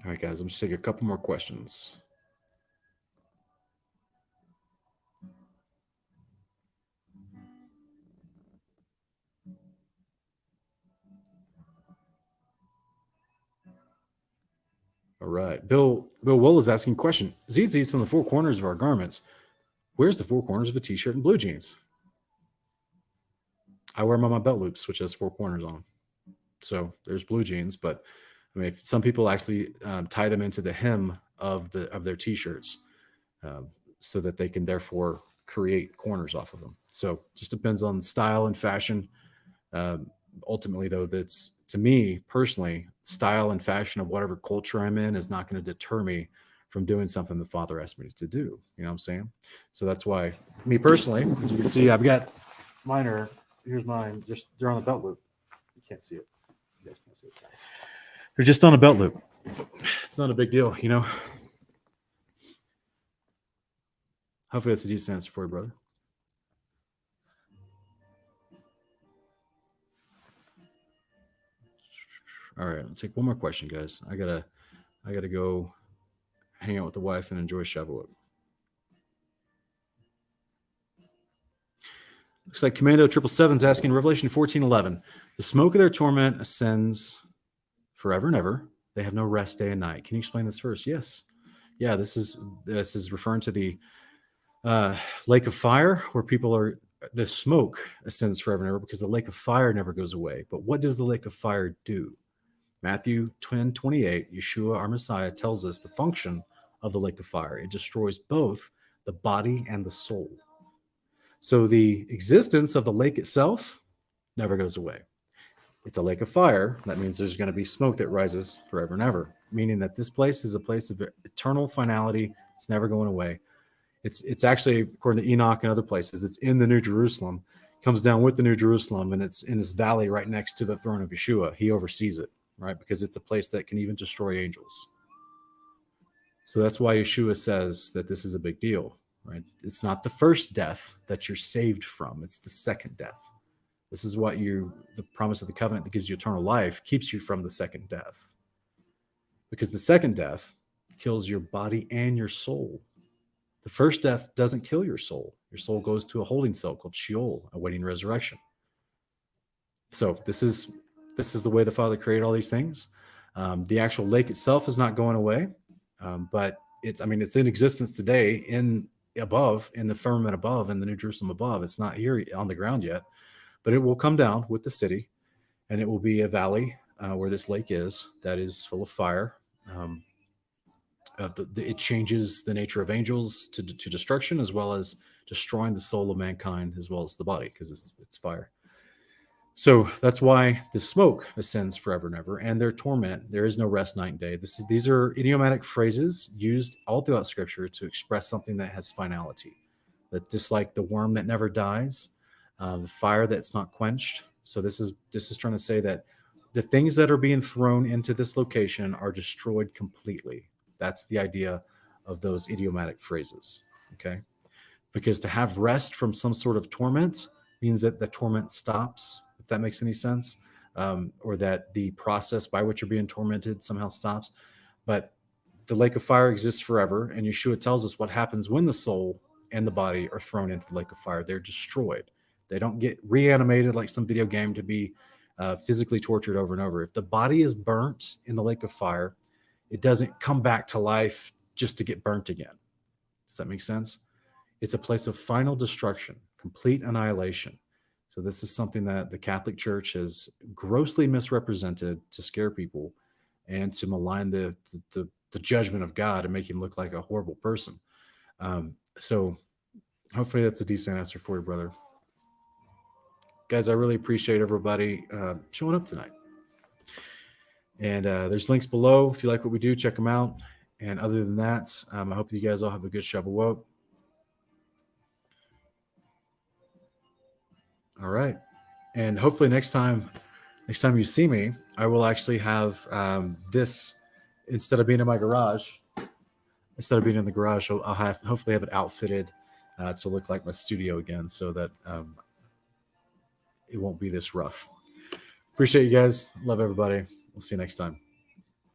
All right, guys, I'm just taking a couple more questions. All right. Bill Will is asking a question. ZZ's on the four corners of our garments. Where's the four corners of a t-shirt and blue jeans? I wear them on my belt loops, which has four corners on them. So there's blue jeans, but I mean, some people actually tie them into the hem of their t-shirts so that they can therefore create corners off of them. So just depends on style and fashion. Ultimately, though, that's, to me personally, style and fashion of whatever culture I'm in is not going to deter me from doing something the Father asked me to do. You know what I'm saying? So that's why, me personally, as you can see, I've got mine. Here's mine. Just they're on a belt loop. You can't see it. You guys can't see it. They're just on a belt loop. It's not a big deal, you know. Hopefully that's a decent answer for you, brother. All right, I'll take one more question, guys. I gotta go hang out with the wife and enjoy Shavuot. Looks like Commando 777 is asking Revelation 14:11. The smoke of their torment ascends forever and ever. They have no rest day and night. Can you explain this verse? Yes. Yeah, this is referring to the lake of fire, where the smoke ascends forever and ever because the lake of fire never goes away. But what does the lake of fire do? Matthew 10:28, Yeshua, our Messiah, tells us the function of the lake of fire. It destroys both the body and the soul. So the existence of the lake itself never goes away. It's a lake of fire. That means there's going to be smoke that rises forever and ever, meaning that this place is a place of eternal finality. It's never going away. It's actually, according to Enoch and other places, it's in the New Jerusalem, comes down with the New Jerusalem, and it's in this valley right next to the throne of Yeshua. He oversees it, right? Because it's a place that can even destroy angels. So that's why Yeshua says that this is a big deal, right? It's not the first death that you're saved from. It's the second death. This is what the promise of the covenant that gives you eternal life keeps you from the second death. Because the second death kills your body and your soul. The first death doesn't kill your soul. Your soul goes to a holding cell called Sheol, awaiting resurrection. So this is the way the Father created all these things. The actual lake itself is not going away, but it's in existence today in the firmament above, in the New Jerusalem above. It's not here on the ground yet, but it will come down with the city, and it will be a valley where this lake is that is full of fire. It changes the nature of angels to destruction, as well as destroying the soul of mankind, as well as the body, because it's fire. So that's why the smoke ascends forever and ever, and their torment, there is no rest night and day. These are idiomatic phrases used all throughout Scripture to express something that has finality. That just like the worm that never dies, the fire that's not quenched. So this is trying to say that the things that are being thrown into this location are destroyed completely. That's the idea of those idiomatic phrases. Okay. Because to have rest from some sort of torment means that the torment stops, if that makes any sense, or that the process by which you're being tormented somehow stops. But the lake of fire exists forever, and Yeshua tells us what happens when the soul and the body are thrown into the lake of fire. They're destroyed. They don't get reanimated like some video game to be physically tortured over and over. If the body is burnt in the lake of fire, it doesn't come back to life just to get burnt again. Does that make sense? It's a place of final destruction, complete annihilation. So this is something that the Catholic Church has grossly misrepresented to scare people and to malign the judgment of God and make him look like a horrible person. So hopefully that's a decent answer for you, brother. Guys, I really appreciate everybody showing up tonight. And there's links below. If you like what we do, check them out. And other than that, I hope you guys all have a good Shavuot. All right. And hopefully next time you see me, I will actually have this, instead of being in my garage, instead of being in the garage, I'll hopefully have it outfitted to look like my studio again, so that it won't be this rough. Appreciate you guys. Love everybody. We'll see you next time.